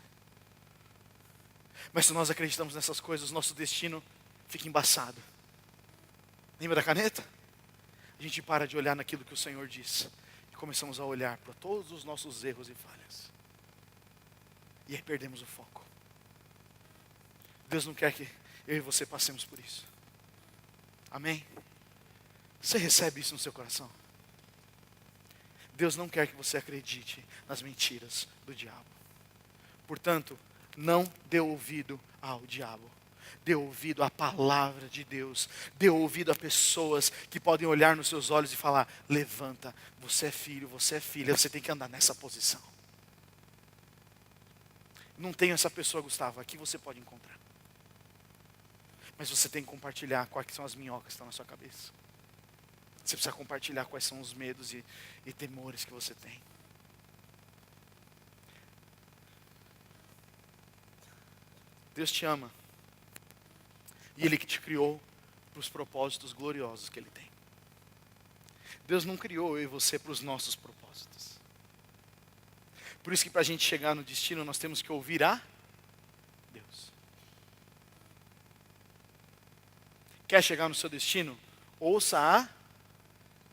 Mas se nós acreditamos nessas coisas, nosso destino fica embaçado. Lembra da caneta? A gente para de olhar naquilo que o Senhor diz. E começamos a olhar para todos os nossos erros e falhas. E aí perdemos o foco. Deus não quer que eu e você passemos por isso. Amém? Você recebe isso no seu coração? Deus não quer que você acredite nas mentiras do diabo. Portanto, não dê ouvido ao diabo. Dê ouvido à palavra de Deus. Dê ouvido a pessoas que podem olhar nos seus olhos e falar, levanta, você é filho, você é filha, você tem que andar nessa posição. Não tenho essa pessoa, Gustavo, aqui você pode encontrar. Mas você tem que compartilhar quais são as minhocas que estão na sua cabeça. Você precisa compartilhar quais são os medos e temores que você tem. Deus te ama. E Ele que te criou para os propósitos gloriosos que Ele tem. Deus não criou eu e você para os nossos propósitos. Por isso que para a gente chegar no destino, nós temos que ouvir a Deus. Quer chegar no seu destino? Ouça a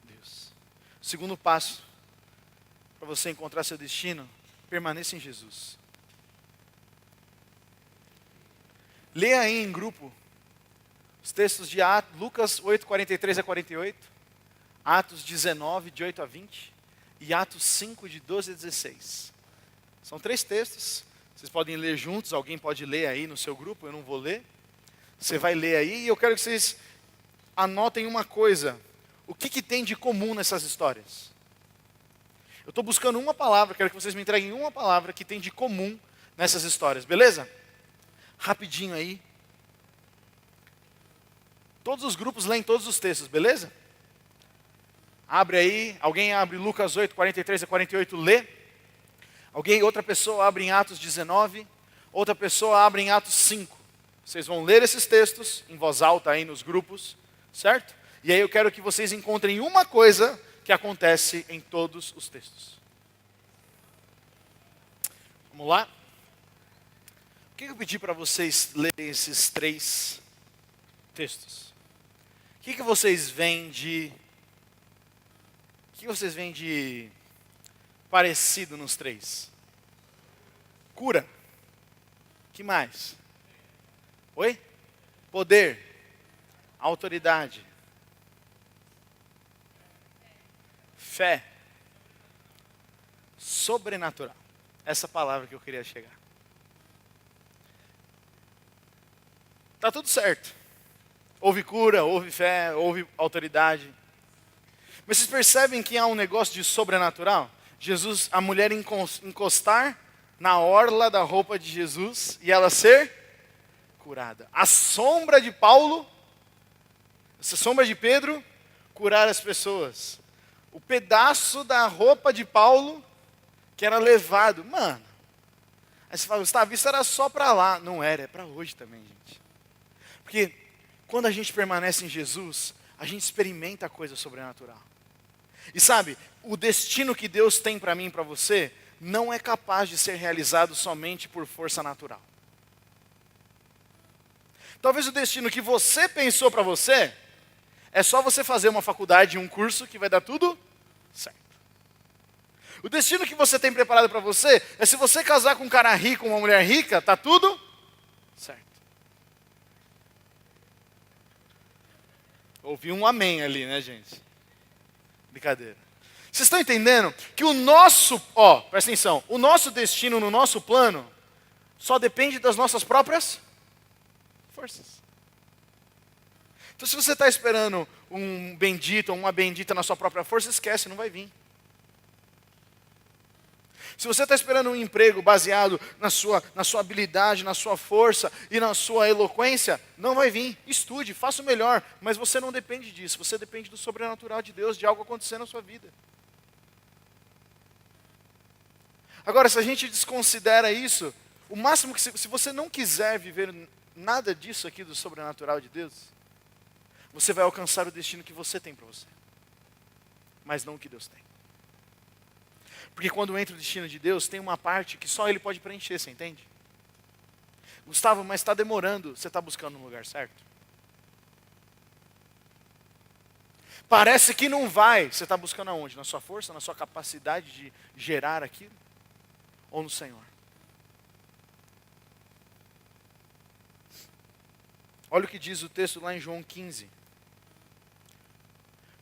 Deus. O segundo passo para você encontrar seu destino, permaneça em Jesus. Leia aí em grupo os textos de Lucas 8, 43 a 48, Atos 19, de 8 a 20 e Atos 5, de 12 a 16. São 3 textos, vocês podem ler juntos, alguém pode ler aí no seu grupo, eu não vou ler. Você vai ler aí e eu quero que vocês anotem uma coisa. O que tem de comum nessas histórias? Eu estou buscando uma palavra, quero que vocês me entreguem uma palavra que tem de comum nessas histórias, beleza? Rapidinho aí. Todos os grupos leem todos os textos, beleza? Abre aí, alguém abre Lucas 8, 43 a 48, lê. Outra pessoa abre em Atos 19, outra pessoa abre em Atos 5. Vocês vão ler esses textos em voz alta aí nos grupos, certo? E aí eu quero que vocês encontrem uma coisa que acontece em todos os textos. Vamos lá? O que eu pedi para vocês lerem esses 3 textos? O que vocês veem de... que vocês veem de parecido nos três? Cura. Que mais? Oi? Poder. Autoridade. Fé. Sobrenatural. Essa palavra que eu queria chegar. Tá tudo certo. Houve cura, houve fé, houve autoridade. Mas vocês percebem que há um negócio de sobrenatural? Jesus, a mulher encostar na orla da roupa de Jesus e ela ser curada. A sombra de Paulo, essa sombra de Pedro, curar as pessoas. O pedaço da roupa de Paulo que era levado. Mano, aí você fala, Gustavo, isso era só para lá. Não era, é para hoje também, gente. Porque quando a gente permanece em Jesus, a gente experimenta a coisa sobrenatural. E sabe, o destino que Deus tem para mim e para você, não é capaz de ser realizado somente por força natural. Talvez o destino que você pensou para você, é só você fazer uma faculdade e um curso que vai dar tudo certo. O destino que você tem preparado para você, é se você casar com um cara rico, uma mulher rica, tá tudo certo. Ouvi um amém ali, né, gente? Brincadeira. Vocês estão entendendo que o nosso, presta atenção, o nosso destino no nosso plano só depende das nossas próprias forças. Então se você está esperando um bendito ou uma bendita na sua própria força, esquece, não vai vir. Se você está esperando um emprego baseado na sua habilidade, na sua força e na sua eloquência, não vai vir. Estude, faça o melhor, mas você não depende disso. Você depende do sobrenatural de Deus, de algo acontecer na sua vida. Agora, se a gente desconsidera isso, o máximo que se você não quiser viver nada disso aqui do sobrenatural de Deus, você vai alcançar o destino que você tem para você, mas não o que Deus tem. Porque quando entra o destino de Deus, tem uma parte que só Ele pode preencher, você entende? Gustavo, mas está demorando, você está buscando no lugar certo? Parece que não vai, você está buscando aonde? Na sua força, na sua capacidade de gerar aquilo? Ou no Senhor? Olha o que diz o texto lá em João 15.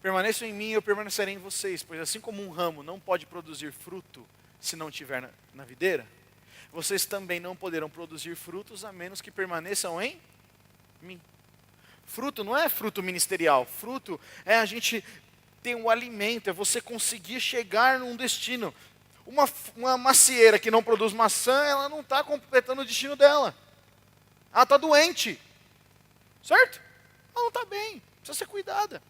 Permaneçam em mim e eu permanecerei em vocês, pois assim como um ramo não pode produzir fruto se não estiver na videira, vocês também não poderão produzir frutos a menos que permaneçam em mim. Fruto não é fruto ministerial, fruto é a gente ter um alimento, é você conseguir chegar num destino. Uma macieira que não produz maçã, ela não está completando o destino dela. Ela está doente, certo? Ela não está bem, precisa ser cuidada.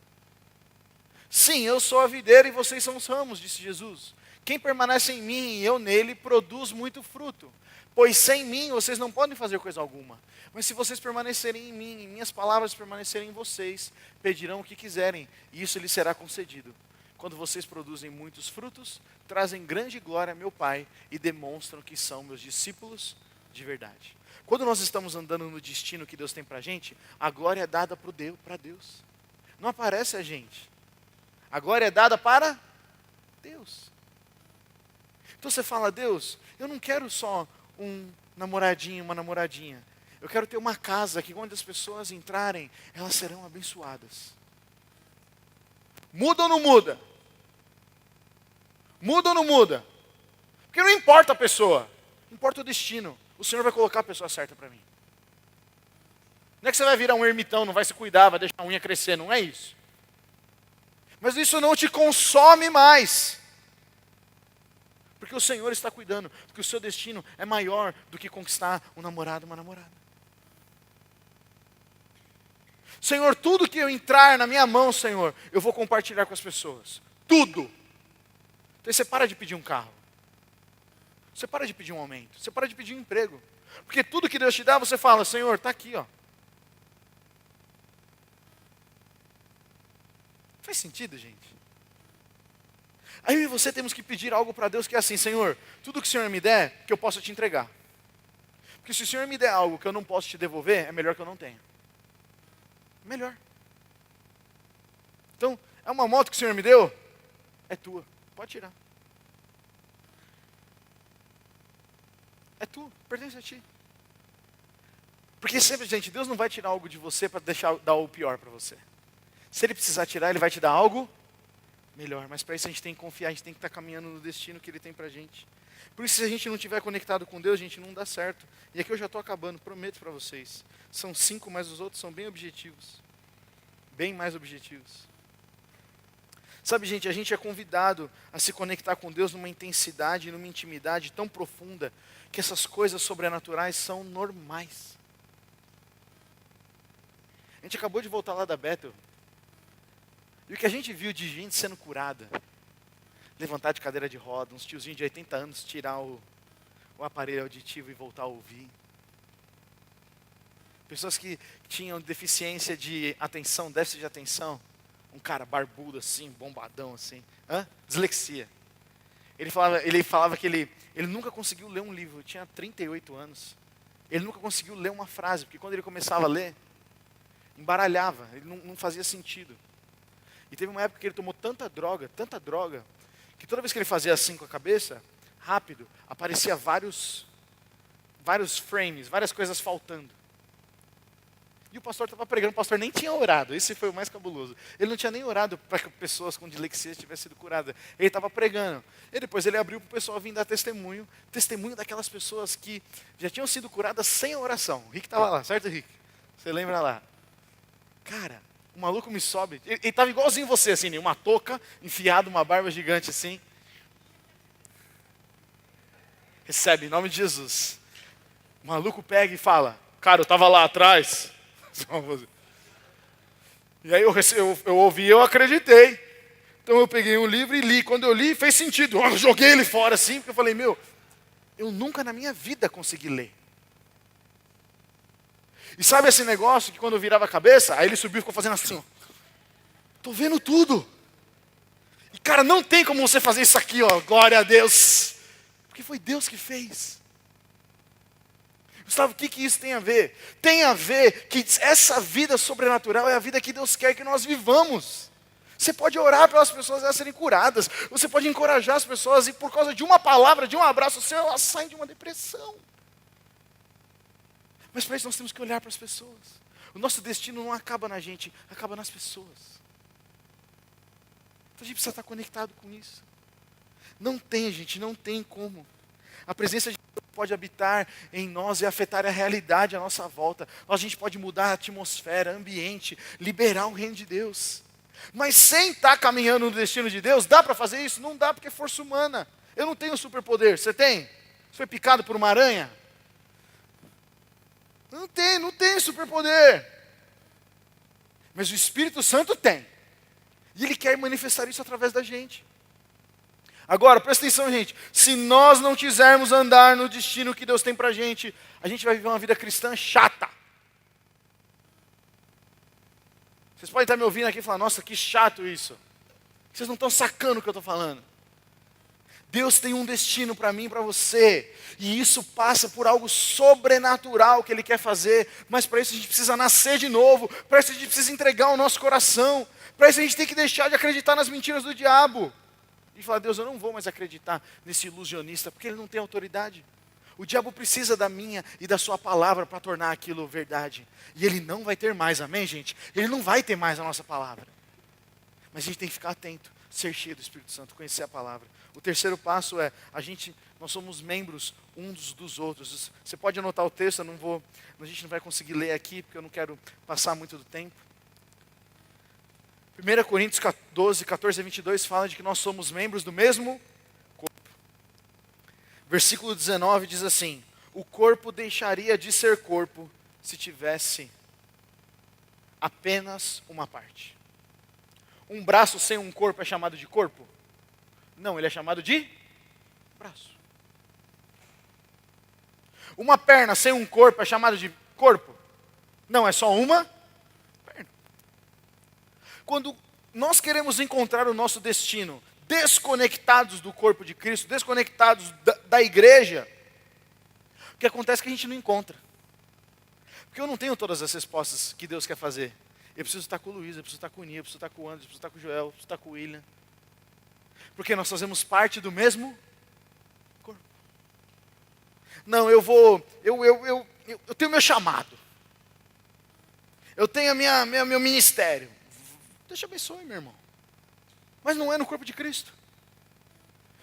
Sim, eu sou a videira e vocês são os ramos, disse Jesus. Quem permanece em mim e eu nele, produz muito fruto. Pois sem mim vocês não podem fazer coisa alguma. Mas se vocês permanecerem em mim, e minhas palavras permanecerem em vocês, pedirão o que quiserem, e isso lhes será concedido. Quando vocês produzem muitos frutos, trazem grande glória a meu Pai e demonstram que são meus discípulos de verdade. Quando nós estamos andando no destino que Deus tem para a gente, a glória é dada para Deus. Não aparece a gente. A glória é dada para Deus. Então você fala, Deus, eu não quero só um namoradinho, uma namoradinha. Eu quero ter uma casa que quando as pessoas entrarem, elas serão abençoadas. Muda ou não muda? Muda ou não muda? Porque não importa a pessoa, importa o destino. O Senhor vai colocar a pessoa certa para mim. Não é que você vai virar um ermitão, não vai se cuidar, vai deixar a unha crescer, não é isso. Mas isso não te consome mais. Porque o Senhor está cuidando, porque o seu destino é maior do que conquistar um namorado, uma namorada. Senhor, tudo que eu entrar na minha mão, Senhor, eu vou compartilhar com as pessoas. Tudo. Então você para de pedir um carro. Você para de pedir um aumento. Você para de pedir um emprego. Porque tudo que Deus te dá, você fala, Senhor, está aqui, ó. Faz sentido, gente? Aí eu e você temos que pedir algo para Deus que é assim, Senhor, tudo que o Senhor me der, que eu possa te entregar. Porque se o Senhor me der algo que eu não posso te devolver, é melhor que eu não tenha. Melhor. Então, é uma moto que o Senhor me deu? é tua, pode tirar. É tua, pertence a ti. Porque sempre, gente, Deus não vai tirar algo de você para dar o pior para você. Se Ele precisar tirar, Ele vai te dar algo melhor. Mas para isso a gente tem que confiar, a gente tem que estar caminhando no destino que Ele tem para a gente. Por isso, se a gente não estiver conectado com Deus, a gente não dá certo. E aqui eu já estou acabando, prometo para vocês. São 5, mas os outros são bem objetivos. Bem mais objetivos. Sabe, gente, a gente é convidado a se conectar com Deus numa intensidade, numa intimidade tão profunda, que essas coisas sobrenaturais são normais. A gente acabou de voltar lá da Bethel. E o que a gente viu de gente sendo curada, levantar de cadeira de roda, uns tiozinhos de 80 anos tirar o aparelho auditivo e voltar a ouvir. Pessoas que tinham deficiência de atenção, déficit de atenção. Um cara barbudo assim, bombadão assim. Dislexia. Ele falava que ele nunca conseguiu ler um livro, tinha 38 anos. Ele nunca conseguiu ler uma frase, porque quando ele começava a ler, embaralhava, ele não fazia sentido. E teve uma época que ele tomou tanta droga, que toda vez que ele fazia assim com a cabeça, rápido, aparecia vários frames, várias coisas faltando. E o pastor estava pregando, o pastor nem tinha orado, esse foi o mais cabuloso. Ele não tinha nem orado para que pessoas com dislexia tivessem sido curadas. Ele estava pregando. E depois ele abriu para o pessoal vir dar testemunho daquelas pessoas que já tinham sido curadas sem oração. O Rick estava lá, certo, Rick? Você lembra lá? Cara, o maluco me sobe. Ele estava igualzinho você, assim, uma touca, enfiado, uma barba gigante assim. Recebe, em nome de Jesus. O maluco pega e fala, cara, eu estava lá atrás. E aí eu ouvi e eu acreditei. Então eu peguei um livro e li. Quando eu li, fez sentido. Eu joguei ele fora assim, porque eu falei, eu nunca na minha vida consegui ler. E sabe esse negócio que quando eu virava a cabeça, aí ele subiu e ficou fazendo assim, ó. Tô vendo tudo. E cara, não tem como você fazer isso aqui, ó. Glória a Deus. Porque foi Deus que fez. Gustavo, o que isso tem a ver? Tem a ver que essa vida sobrenatural é a vida que Deus quer que nós vivamos. Você pode orar pelas pessoas elas serem curadas. Você pode encorajar as pessoas e por causa de uma palavra, de um abraço seu, elas saem de uma depressão. Mas para isso nós temos que olhar para as pessoas. O nosso destino não acaba na gente, acaba nas pessoas. Então a gente precisa estar conectado com isso. Não tem como. A presença de Deus pode habitar em nós e afetar a realidade à nossa volta. A gente pode mudar a atmosfera, ambiente, liberar o reino de Deus. Mas sem estar caminhando no destino de Deus, dá para fazer isso? Não dá, porque é força humana. Eu não tenho superpoder, você tem? Você foi picado por uma aranha? Não tem superpoder. Mas o Espírito Santo tem. E Ele quer manifestar isso através da gente. Agora, presta atenção, gente. Se nós não quisermos andar no destino que Deus tem pra gente, a gente vai viver uma vida cristã chata. Vocês podem estar me ouvindo aqui e falar, nossa, que chato isso. Vocês não estão sacando o que eu estou falando. Deus tem um destino para mim e para você. E isso passa por algo sobrenatural que Ele quer fazer. Mas para isso a gente precisa nascer de novo. Para isso a gente precisa entregar o nosso coração. Para isso a gente tem que deixar de acreditar nas mentiras do diabo. E falar, Deus, eu não vou mais acreditar nesse ilusionista, porque ele não tem autoridade. O diabo precisa da minha e da sua palavra para tornar aquilo verdade. E ele não vai ter mais, amém, gente? Ele não vai ter mais a nossa palavra. Mas a gente tem que ficar atento, ser cheio do Espírito Santo, conhecer a palavra. O terceiro passo é, nós somos membros uns dos outros. Você pode anotar o texto, a gente não vai conseguir ler aqui, porque eu não quero passar muito do tempo. 1 Coríntios 12, 14 a 22 fala de que nós somos membros do mesmo corpo. Versículo 19 diz assim, o corpo deixaria de ser corpo se tivesse apenas uma parte. Um braço sem um corpo é chamado de corpo? Não, ele é chamado de braço. Uma perna sem um corpo é chamado de corpo? Não, é só uma perna. Quando nós queremos encontrar o nosso destino desconectados do corpo de Cristo, desconectados da igreja, o que acontece é que a gente não encontra. Porque eu não tenho todas as respostas que Deus quer fazer. Eu preciso estar com o Luiz, eu preciso estar com o Nia, eu preciso estar com o Anderson, eu preciso estar com o Joel, eu preciso estar com o William. Porque nós fazemos parte do mesmo corpo. Não, eu tenho meu chamado. Eu tenho meu ministério. Deus te abençoe, meu irmão. Mas não é no corpo de Cristo.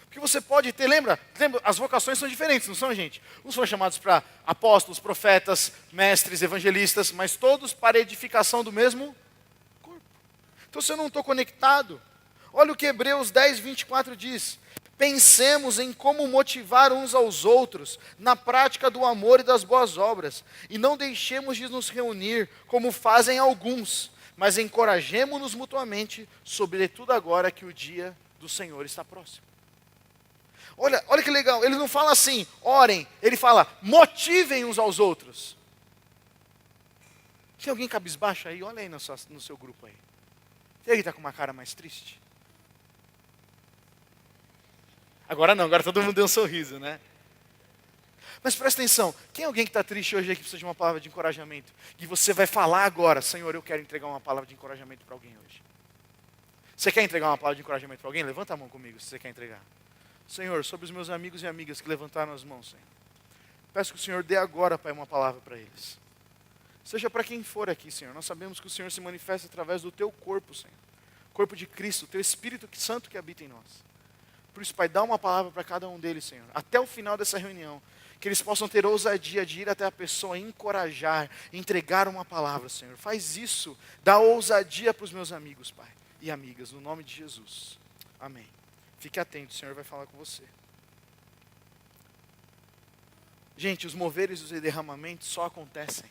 Porque você pode ter, lembra, as vocações são diferentes, não são, gente? Uns foram chamados para apóstolos, profetas, mestres, evangelistas, mas todos para edificação do mesmo corpo. Então se eu não estou conectado, olha o que Hebreus 10, 24 diz. Pensemos em como motivar uns aos outros na prática do amor e das boas obras. E não deixemos de nos reunir como fazem alguns, mas encorajemo-nos mutuamente, sobretudo agora que o dia do Senhor está próximo. Olha que legal, ele não fala assim, orem, ele fala, motivem uns aos outros. Tem alguém cabisbaixo aí? Olha aí no seu grupo aí. Tem alguém que está com uma cara mais triste? Agora não, agora todo mundo deu um sorriso, né? Mas presta atenção, tem alguém que está triste hoje aí que precisa de uma palavra de encorajamento? E você vai falar agora, Senhor, eu quero entregar uma palavra de encorajamento para alguém hoje. Você quer entregar uma palavra de encorajamento para alguém? Levanta a mão comigo se você quer entregar. Senhor, sobre os meus amigos e amigas que levantaram as mãos, Senhor. Peço que o Senhor dê agora, Pai, uma palavra para eles. Seja para quem for aqui, Senhor. Nós sabemos que o Senhor se manifesta através do Teu corpo, Senhor. Corpo de Cristo, o Teu Espírito Santo que habita em nós. Por isso, Pai, dá uma palavra para cada um deles, Senhor. Até o final dessa reunião. Que eles possam ter ousadia de ir até a pessoa, encorajar, entregar uma palavra, Senhor. Faz isso, dá ousadia para os meus amigos, Pai, e amigas, no nome de Jesus. Amém. Fique atento, o Senhor vai falar com você. Gente, os moveres e os derramamentos só acontecem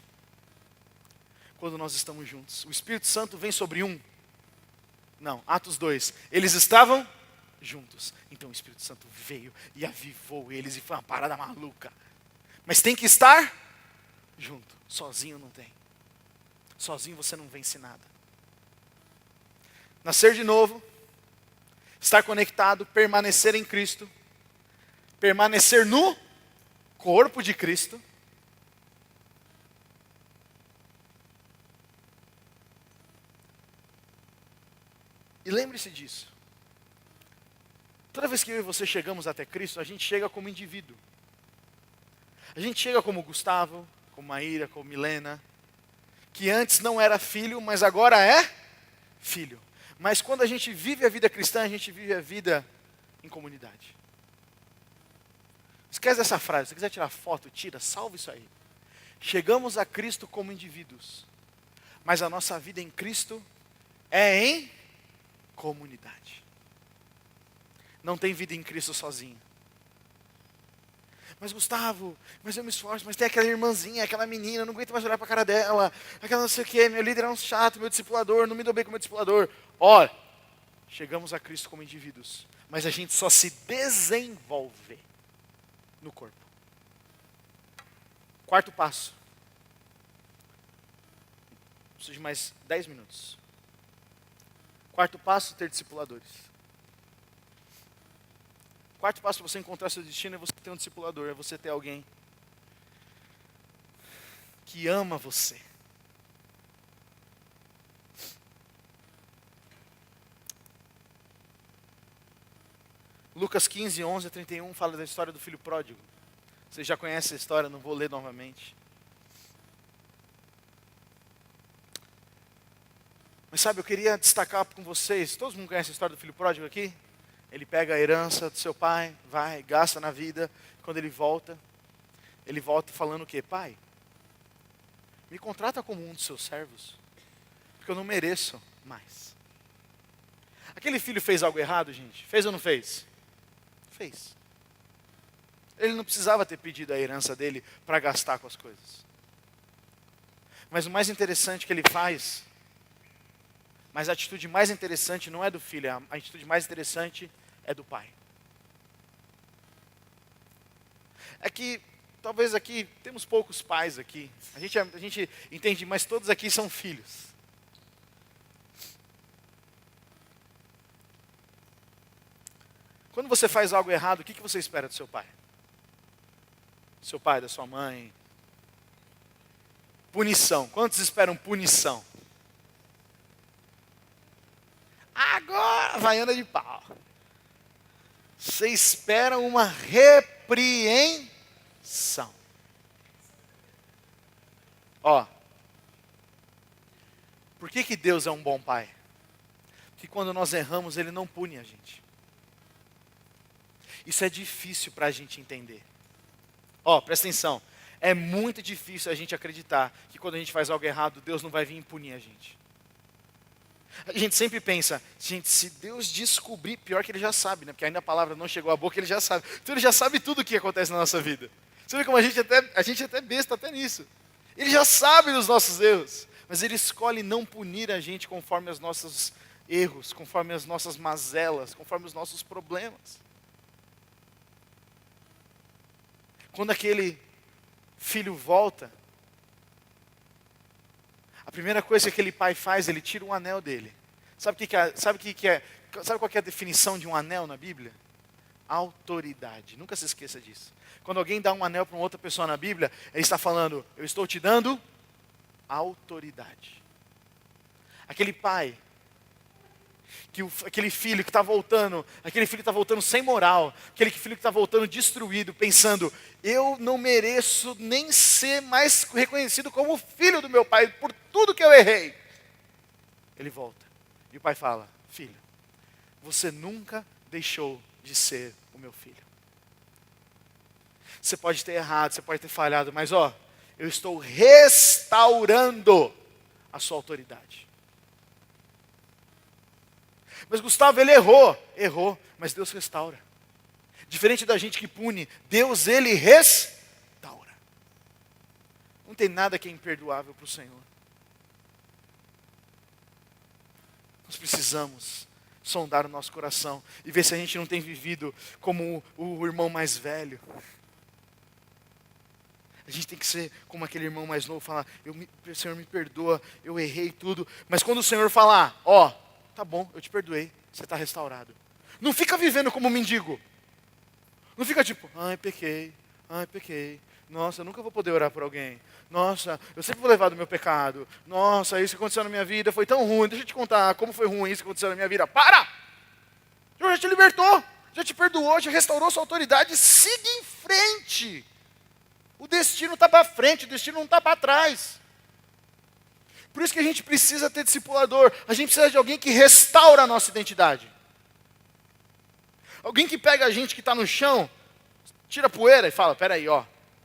quando nós estamos juntos. O Espírito Santo vem sobre um. Não, Atos 2. Eles estavam juntos. Então o Espírito Santo veio e avivou eles e foi uma parada maluca. Mas tem que estar junto. Sozinho não tem. Sozinho você não vence nada. Nascer de novo, estar conectado, permanecer em Cristo, permanecer no corpo de Cristo. E lembre-se disso. Toda vez que eu e você chegamos até Cristo, a gente chega como indivíduo. A gente chega como Gustavo, como Maíra, como Milena, que antes não era filho, mas agora é filho. Mas quando a gente vive a vida cristã, a gente vive a vida em comunidade. Esquece dessa frase, se você quiser tirar foto, tira, salva isso aí. Chegamos a Cristo como indivíduos, mas a nossa vida em Cristo é em comunidade. Não tem vida em Cristo sozinho. Mas Gustavo, mas eu me esforço, mas tem aquela irmãzinha, aquela menina, eu não aguento mais olhar para a cara dela, aquela não sei o quê, meu líder é um chato, meu discipulador, não me dou bem com meu discipulador. Olha, chegamos a Cristo como indivíduos, mas a gente só se desenvolve no corpo. Quarto passo. Preciso de mais 10 minutos. Quarto passo, ter discipuladores. Quarto passo para você encontrar seu destino é você ter um discipulador, é você ter alguém que ama você. Lucas 15, 11 a 31 fala da história do filho pródigo. Vocês já conhecem a história, não vou ler novamente. Mas sabe, eu queria destacar com vocês, todos mundo conhece a história do filho pródigo aqui? Ele pega a herança do seu pai, vai, gasta na vida. Quando ele volta falando o quê? Pai, me contrata como um dos seus servos, porque eu não mereço mais. Aquele filho fez algo errado, gente? Fez ou não fez? Fez. Ele não precisava ter pedido a herança dele para gastar com as coisas. Mas o mais interessante que ele faz, mas a atitude mais interessante não é do filho, a atitude mais interessante é do pai. É que, talvez aqui, temos poucos pais aqui. A gente entende, mas todos aqui são filhos. Quando você faz algo errado, o que você espera do seu pai? Do seu pai, da sua mãe? Punição. Quantos esperam punição? Agora, vaiana de pau. Você espera uma repreensão. Ó, por que Deus é um bom pai? Porque quando nós erramos, Ele não pune a gente. Isso é difícil para a gente entender. Ó, presta atenção. É muito difícil a gente acreditar que quando a gente faz algo errado, Deus não vai vir punir a gente. A gente sempre pensa, gente, se Deus descobrir, pior que Ele já sabe, né? Porque ainda a palavra não chegou à boca, Ele já sabe. Então Ele já sabe tudo o que acontece na nossa vida. Você vê como a gente até besta até nisso. Ele já sabe dos nossos erros, mas Ele escolhe não punir a gente conforme os nossos erros, conforme as nossas mazelas, conforme os nossos problemas. Quando aquele filho volta, a primeira coisa que aquele pai faz, ele tira um anel dele. Sabe qual que é a definição de um anel na Bíblia? Autoridade. Nunca se esqueça disso. Quando alguém dá um anel para uma outra pessoa na Bíblia, ele está falando, eu estou te dando autoridade. Aquele pai, aquele filho que está voltando, sem moral, aquele filho que está voltando destruído, pensando, eu não mereço nem ser mais reconhecido como filho do meu pai, por tudo que eu errei. Ele volta, e o pai fala, filho, você nunca deixou de ser o meu filho. Você pode ter errado, você pode ter falhado, mas eu estou restaurando a sua autoridade. Mas Gustavo, ele errou, mas Deus restaura. Diferente da gente que pune, Deus, ele restaura. Não tem nada que é imperdoável para o Senhor. Nós precisamos sondar o nosso coração e ver se a gente não tem vivido como o irmão mais velho. A gente tem que ser como aquele irmão mais novo, falar, Senhor me perdoa, eu errei tudo. Mas quando o Senhor falar, tá bom, eu te perdoei, você está restaurado. Não fica vivendo como um mendigo. Não fica tipo, pequei. Nossa, eu nunca vou poder orar por alguém. Nossa, eu sempre vou levar do meu pecado. Nossa, isso que aconteceu na minha vida foi tão ruim. Deixa eu te contar como foi ruim isso que aconteceu na minha vida. Para! O Senhor já te libertou, já te perdoou, já restaurou sua autoridade. Siga em frente. O destino está para frente, o destino não está para trás. Por isso que a gente precisa ter discipulador. A gente precisa de alguém que restaura a nossa identidade. Alguém que pega a gente que está no chão, tira a poeira e fala, peraí,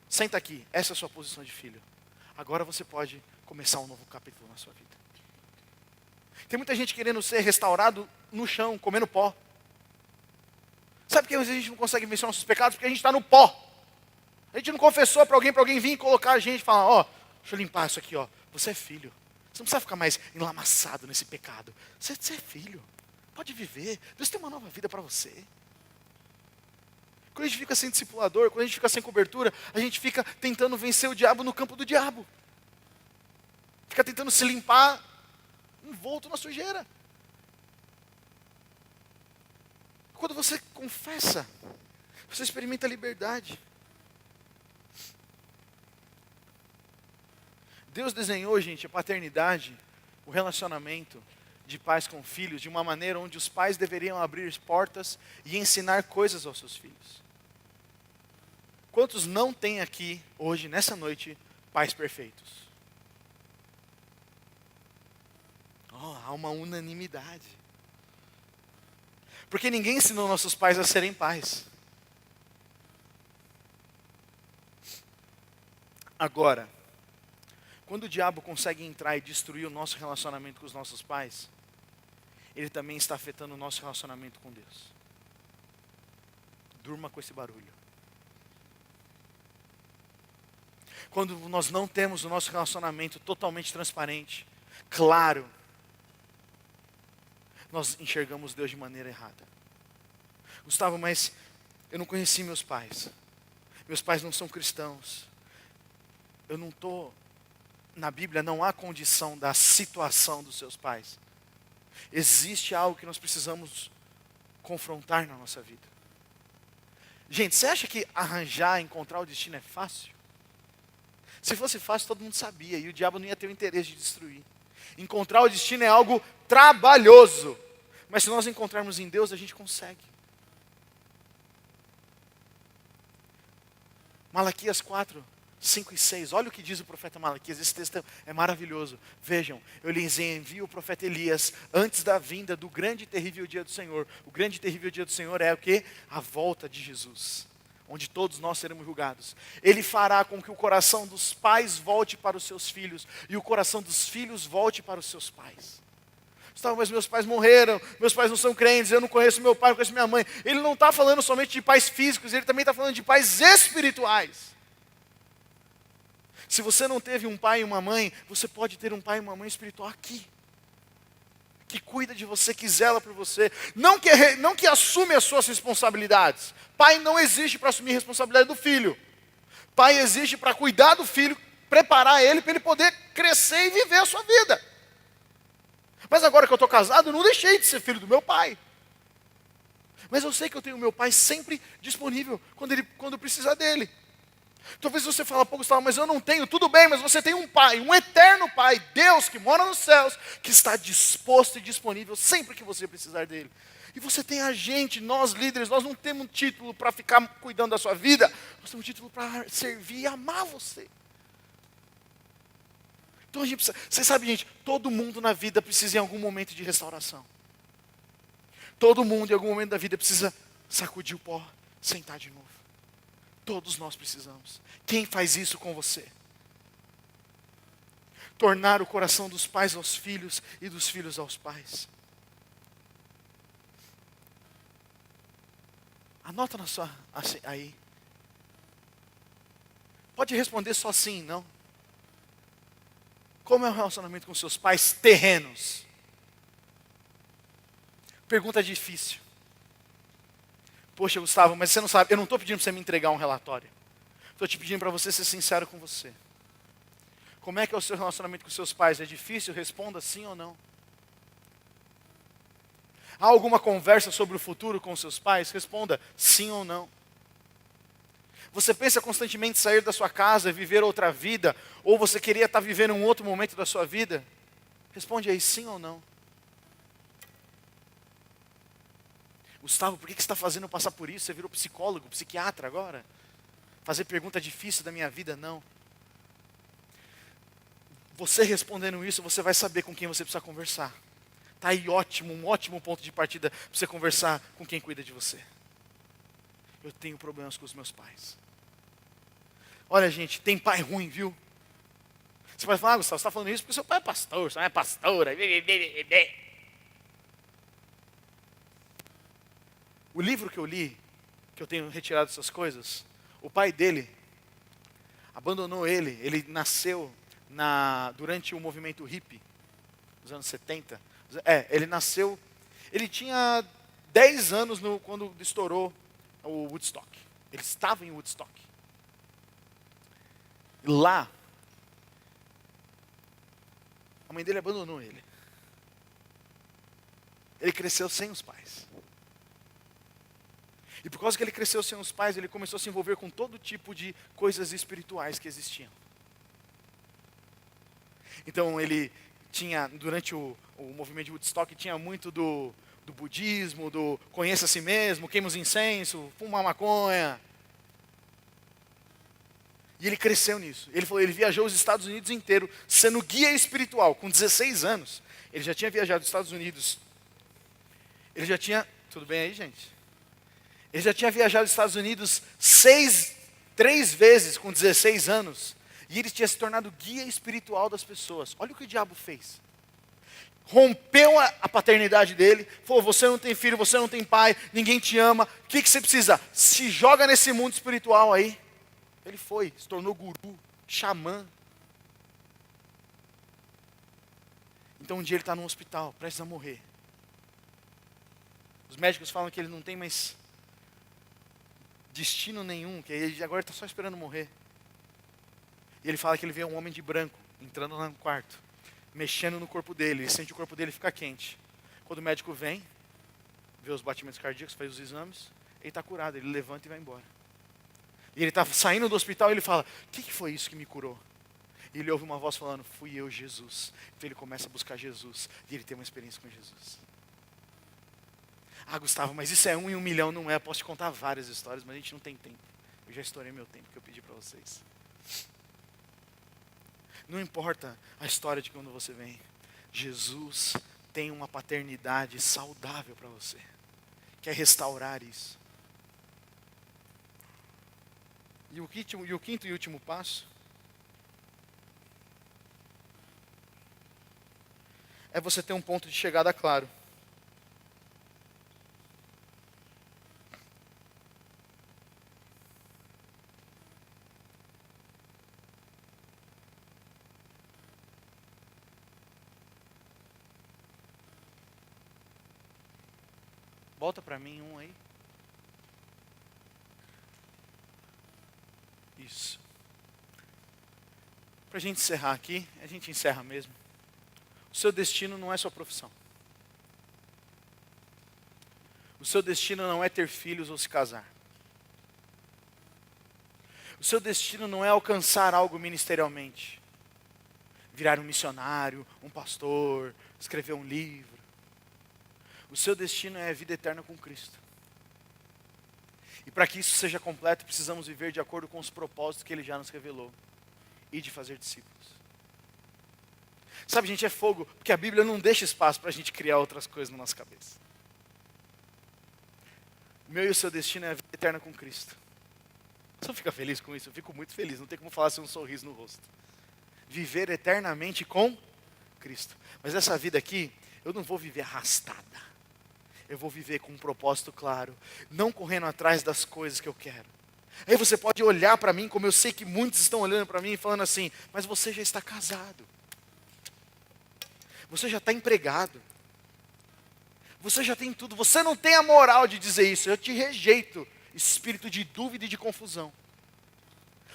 senta aqui, essa é a sua posição de filho. Agora você pode começar um novo capítulo na sua vida. Tem muita gente querendo ser restaurado no chão, comendo pó. Sabe por que às vezes a gente não consegue vencer nossos pecados? Porque a gente está no pó. A gente não confessou para alguém vir colocar a gente e falar, deixa eu limpar isso aqui, você é filho. Você não precisa ficar mais enlamaçado nesse pecado. Você é filho. Pode viver. Deus tem uma nova vida para você. Quando a gente fica sem discipulador, quando a gente fica sem cobertura, a gente fica tentando vencer o diabo no campo do diabo. Fica tentando se limpar envolto na sujeira. Quando você confessa, você experimenta a liberdade. Deus desenhou, gente, a paternidade, o relacionamento de pais com filhos, de uma maneira onde os pais deveriam abrir portas e ensinar coisas aos seus filhos. Quantos não têm aqui, hoje, nessa noite, pais perfeitos? Há uma unanimidade. Porque ninguém ensinou nossos pais a serem pais. Agora, quando o diabo consegue entrar e destruir o nosso relacionamento com os nossos pais, ele também está afetando o nosso relacionamento com Deus. Durma com esse barulho. Quando nós não temos o nosso relacionamento totalmente transparente, claro, nós enxergamos Deus de maneira errada. Gustavo, mas eu não conheci meus pais. Meus pais não são cristãos. Eu não estou... Na Bíblia não há condição da situação dos seus pais. Existe algo que nós precisamos confrontar na nossa vida. Gente, você acha que encontrar o destino é fácil? Se fosse fácil, todo mundo sabia, e o diabo não ia ter o interesse de destruir. Encontrar o destino é algo trabalhoso. Mas se nós encontrarmos em Deus, a gente consegue. Malaquias 4, 5 e 6. Olha o que diz o profeta Malaquias. Esse texto é maravilhoso. Vejam, eu lhes envio o profeta Elias antes da vinda do grande e terrível dia do Senhor. O grande e terrível dia do Senhor é o quê? A volta de Jesus, onde todos nós seremos julgados. Ele fará com que o coração dos pais volte para os seus filhos e o coração dos filhos volte para os seus pais. Gustavo, mas meus pais morreram, meus pais não são crentes, eu não conheço meu pai, não conheço minha mãe. Ele não está falando somente de pais físicos, ele também está falando de pais espirituais. Se você não teve um pai e uma mãe, você pode ter um pai e uma mãe espiritual aqui, que cuida de você, que zela por você, não que assume as suas responsabilidades. Pai não existe para assumir a responsabilidade do filho. Pai existe para cuidar do filho, preparar ele para ele poder crescer e viver a sua vida. Mas agora que eu estou casado, eu não deixei de ser filho do meu pai. Mas eu sei que eu tenho o meu pai sempre disponível quando precisar dele. Talvez você fale, pô, Gustavo, mas eu não tenho. Tudo bem, mas você tem um pai, um eterno pai, Deus que mora nos céus, que está disposto e disponível sempre que você precisar dele. E você tem a gente, nós líderes, nós não temos um título para ficar cuidando da sua vida, nós temos um título para servir e amar você. Então a gente precisa, você sabe, gente, todo mundo na vida precisa em algum momento de restauração. Todo mundo em algum momento da vida precisa sacudir o pó, sentar de novo. Todos nós precisamos. Quem faz isso com você? Tornar o coração dos pais aos filhos e dos filhos aos pais. Anota na sua, aí. Pode responder só sim, não? Como é o relacionamento com seus pais terrenos? Pergunta difícil. Poxa, Gustavo, mas você não sabe, eu não estou pedindo para você me entregar um relatório. Estou te pedindo para você ser sincero com você. Como é que é o seu relacionamento com seus pais? É difícil? Responda sim ou não. Há alguma conversa sobre o futuro com seus pais? Responda sim ou não. Você pensa constantemente em sair da sua casa, viver outra vida, ou você queria estar vivendo um outro momento da sua vida? Responde aí sim ou não. Gustavo, por que você está fazendo eu passar por isso? Você virou psicólogo, psiquiatra agora? Fazer pergunta difícil da minha vida? Não. Você respondendo isso, você vai saber com quem você precisa conversar. Está aí ótimo, um ótimo ponto de partida para você conversar com quem cuida de você. Eu tenho problemas com os meus pais. Olha, gente, tem pai ruim, viu? Você vai falar, Gustavo, você está falando isso porque seu pai é pastor, sua mãe é pastora. O livro que eu li, que eu tenho retirado essas coisas, o pai dele abandonou ele. Ele nasceu durante o movimento hippie, nos anos 70. Ele nasceu, ele tinha 10 anos quando estourou o Woodstock. Ele estava em Woodstock. Lá, a mãe dele abandonou ele. Ele cresceu sem os pais. E por causa que ele cresceu sem os pais, ele começou a se envolver com todo tipo de coisas espirituais que existiam. Então ele tinha, durante o movimento de Woodstock, tinha muito do budismo, do conheça a si mesmo, queima os incenso, fuma maconha. E ele cresceu nisso. Ele viajou os Estados Unidos inteiro, sendo guia espiritual, com 16 anos. Ele já tinha viajado os Estados Unidos. Ele já tinha, tudo bem aí, gente? Ele já tinha viajado os Estados Unidos 3 vezes com 16 anos. E ele tinha se tornado guia espiritual das pessoas. Olha o que o diabo fez. Rompeu a paternidade dele. Falou, você não tem filho, você não tem pai, ninguém te ama. O que você precisa? Se joga nesse mundo espiritual aí. Ele foi, se tornou guru, xamã. Então um dia ele está num hospital, prestes a morrer. Os médicos falam que ele não tem mais destino nenhum, que ele agora está só esperando morrer. E ele fala que ele vê um homem de branco entrando no quarto, mexendo no corpo dele, ele sente o corpo dele ficar quente. Quando o médico vem, vê os batimentos cardíacos, faz os exames, ele está curado, ele levanta e vai embora. E ele está saindo do hospital e ele fala, o que foi isso que me curou? E ele ouve uma voz falando, fui eu, Jesus. Então ele começa a buscar Jesus e ele tem uma experiência com Jesus. Ah, Gustavo, mas isso é 1 em 1 milhão, não é? Posso te contar várias histórias, mas a gente não tem tempo. Eu já estourei meu tempo que eu pedi para vocês. Não importa a história de quando você vem. Jesus tem uma paternidade saudável para você. Quer restaurar isso. E o quinto e último passo é você ter um ponto de chegada claro. Volta para mim um aí. Isso. Para a gente encerrar aqui, a gente encerra mesmo. O seu destino não é sua profissão. O seu destino não é ter filhos ou se casar. O seu destino não é alcançar algo ministerialmente. Virar um missionário, um pastor, escrever um livro. O seu destino é a vida eterna com Cristo. E para que isso seja completo, precisamos viver de acordo com os propósitos que Ele já nos revelou. E de fazer discípulos. Sabe, gente, é fogo, porque a Bíblia não deixa espaço para a gente criar outras coisas na nossa cabeça. O meu e o seu destino é a vida eterna com Cristo. Você não fica feliz com isso? Eu fico muito feliz, não tem como falar sem um sorriso no rosto. Viver eternamente com Cristo. Mas essa vida aqui, eu não vou viver arrastada. Eu vou viver com um propósito claro, não correndo atrás das coisas que eu quero. Aí você pode olhar para mim, como eu sei que muitos estão olhando para mim e falando assim, mas você já está casado. Você já está empregado. Você já tem tudo. Você não tem a moral de dizer isso. Eu te rejeito, espírito de dúvida e de confusão.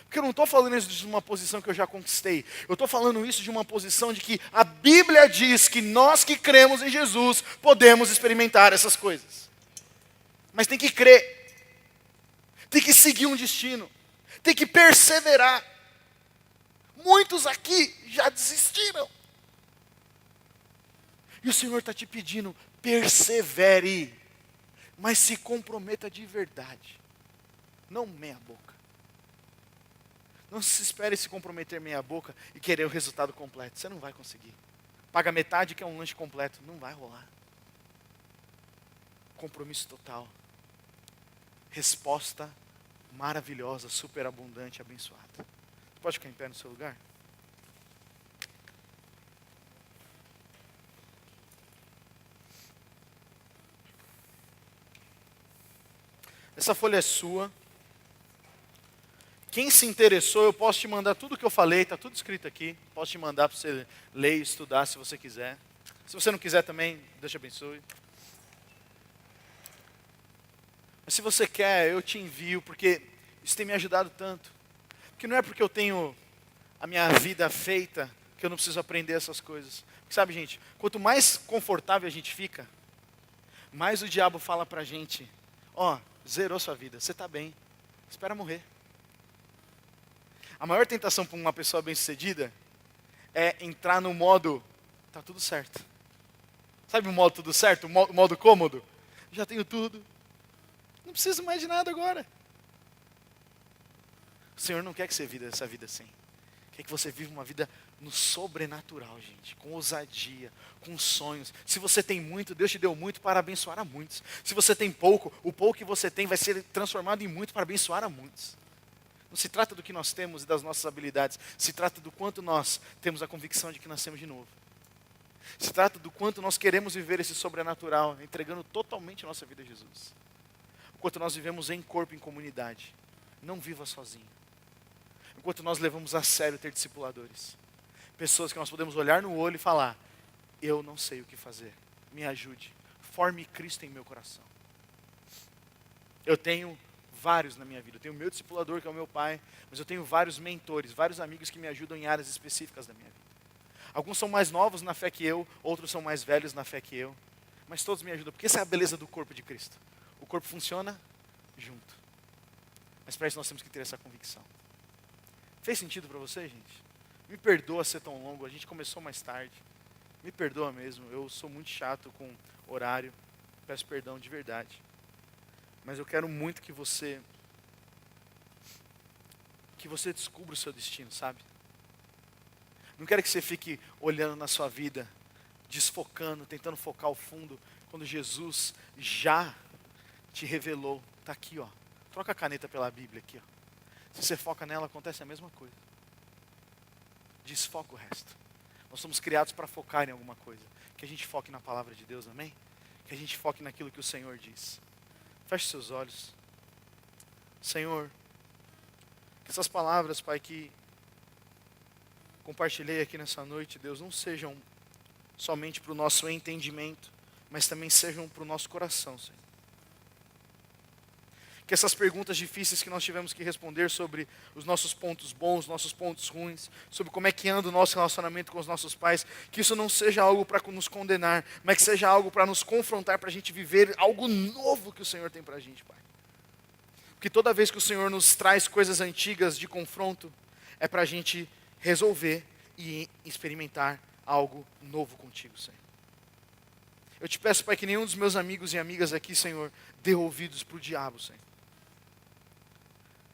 Porque eu não estou falando isso de uma posição que eu já conquistei. Eu estou falando isso de uma posição de que a Bíblia diz que nós que cremos em Jesus podemos experimentar essas coisas. Mas tem que crer. Tem que seguir um destino. Tem que perseverar. Muitos aqui já desistiram. E o Senhor está te pedindo, persevere. Mas se comprometa de verdade. Não meia boca. Não se espere se comprometer meia boca e querer o resultado completo. Você não vai conseguir. Paga metade que é um lanche completo. Não vai rolar. Compromisso total. Resposta maravilhosa, superabundante, abençoada. Você pode ficar em pé no seu lugar? Essa folha é sua. Quem se interessou, eu posso te mandar tudo o que eu falei, está tudo escrito aqui. Posso te mandar para você ler e estudar se você quiser. Se você não quiser também, Deus te abençoe. Mas se você quer, eu te envio, porque isso tem me ajudado tanto. Porque não é porque eu tenho a minha vida feita que eu não preciso aprender essas coisas. Porque, sabe, gente, quanto mais confortável a gente fica, mais o diabo fala para a gente, ó, zerou sua vida, você está bem, espera morrer. A maior tentação para uma pessoa bem-sucedida é entrar no modo, tá tudo certo. Sabe o modo tudo certo, o modo cômodo? Já tenho tudo, não preciso mais de nada agora. O Senhor não quer que você viva essa vida assim. Quer que você viva uma vida no sobrenatural, gente, com ousadia, com sonhos. Se você tem muito, Deus te deu muito para abençoar a muitos. Se você tem pouco, o pouco que você tem vai ser transformado em muito para abençoar a muitos. Não se trata do que nós temos e das nossas habilidades. Se trata do quanto nós temos a convicção de que nascemos de novo. Se trata do quanto nós queremos viver esse sobrenatural, entregando totalmente a nossa vida a Jesus. O quanto nós vivemos em corpo, em comunidade. Não viva sozinho. Enquanto nós levamos a sério ter discipuladores. Pessoas que nós podemos olhar no olho e falar, eu não sei o que fazer, me ajude, forme Cristo em meu coração. Eu tenho vários na minha vida, eu tenho o meu discipulador que é o meu pai, mas eu tenho vários mentores, vários amigos que me ajudam em áreas específicas da minha vida. Alguns são mais novos na fé que eu, outros são mais velhos na fé que eu, mas todos me ajudam, porque essa é a beleza do corpo de Cristo. O corpo funciona junto, mas para isso nós temos que ter essa convicção. Fez sentido para você, gente? Me perdoa ser tão longo, a gente começou mais tarde. Me perdoa mesmo, eu sou muito chato com horário. Peço perdão de verdade. Mas eu quero muito que você que você descubra o seu destino, sabe? Não quero que você fique olhando na sua vida, desfocando, tentando focar o fundo, quando Jesus já te revelou. Está aqui, ó. Troca a caneta pela Bíblia aqui, ó. Se você foca nela, acontece a mesma coisa. Desfoca o resto. Nós somos criados para focar em alguma coisa. Que a gente foque na palavra de Deus, amém? Que a gente foque naquilo que o Senhor diz. Feche seus olhos. Senhor, que essas palavras, Pai, que compartilhei aqui nessa noite, Deus, não sejam somente para o nosso entendimento, mas também sejam para o nosso coração, Senhor. Que essas perguntas difíceis que nós tivemos que responder sobre os nossos pontos bons, nossos pontos ruins, sobre como é que anda o nosso relacionamento com os nossos pais, que isso não seja algo para nos condenar, mas que seja algo para nos confrontar, para a gente viver algo novo que o Senhor tem para a gente, Pai. Porque toda vez que o Senhor nos traz coisas antigas de confronto, é para a gente resolver e experimentar algo novo contigo, Senhor. Eu te peço, Pai, que nenhum dos meus amigos e amigas aqui, Senhor, dê ouvidos para o diabo, Senhor.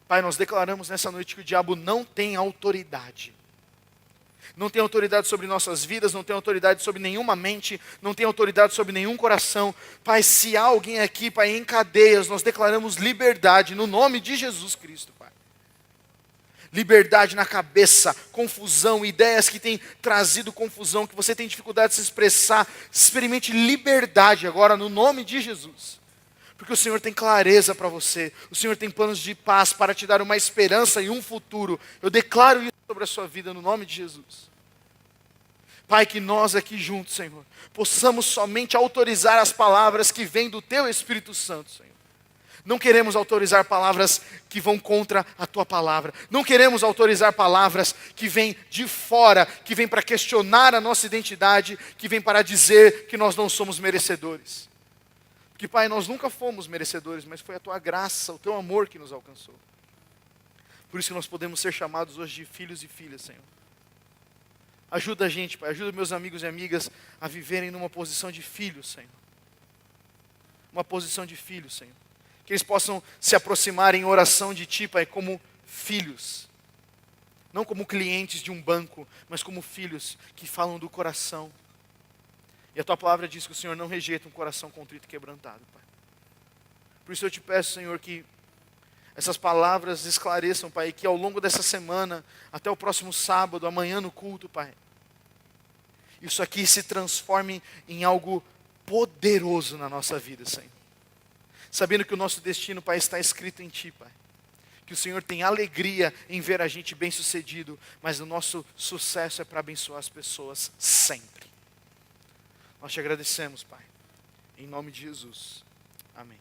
Pai, nós declaramos nessa noite que o diabo não tem autoridade. Não tem autoridade sobre nossas vidas, não tem autoridade sobre nenhuma mente, não tem autoridade sobre nenhum coração. Pai, se há alguém aqui, Pai, em cadeias, nós declaramos liberdade no nome de Jesus Cristo, Pai. Liberdade na cabeça, confusão, ideias que têm trazido confusão, que você tem dificuldade de se expressar. Experimente liberdade agora no nome de Jesus. Porque o Senhor tem clareza para você. O Senhor tem planos de paz para te dar uma esperança e um futuro. Eu declaro isso sobre a sua vida no nome de Jesus. Pai, que nós aqui juntos, Senhor, possamos somente autorizar as palavras que vêm do Teu Espírito Santo, Senhor. Não queremos autorizar palavras que vão contra a Tua palavra. Não queremos autorizar palavras que vêm de fora, que vêm para questionar a nossa identidade, que vêm para dizer que nós não somos merecedores. Porque, Pai, nós nunca fomos merecedores, mas foi a Tua graça, o Teu amor que nos alcançou. Por isso que nós podemos ser chamados hoje de filhos e filhas, Senhor. Ajuda a gente, Pai, ajuda meus amigos e amigas a viverem numa posição de filhos, Senhor. Uma posição de filhos, Senhor. Que eles possam se aproximar em oração de Ti, Pai, como filhos. Não como clientes de um banco, mas como filhos que falam do coração. E a Tua palavra diz que o Senhor não rejeita um coração contrito e quebrantado, Pai. Por isso eu te peço, Senhor, que essas palavras esclareçam, Pai, e que ao longo dessa semana, até o próximo sábado, amanhã no culto, Pai, isso aqui se transforme em algo poderoso na nossa vida, Senhor. Sabendo que o nosso destino, Pai, está escrito em Ti, Pai. Que o Senhor tem alegria em ver a gente bem-sucedido, mas o nosso sucesso é para abençoar as pessoas sempre. Nós te agradecemos, Pai. Em nome de Jesus. Amém.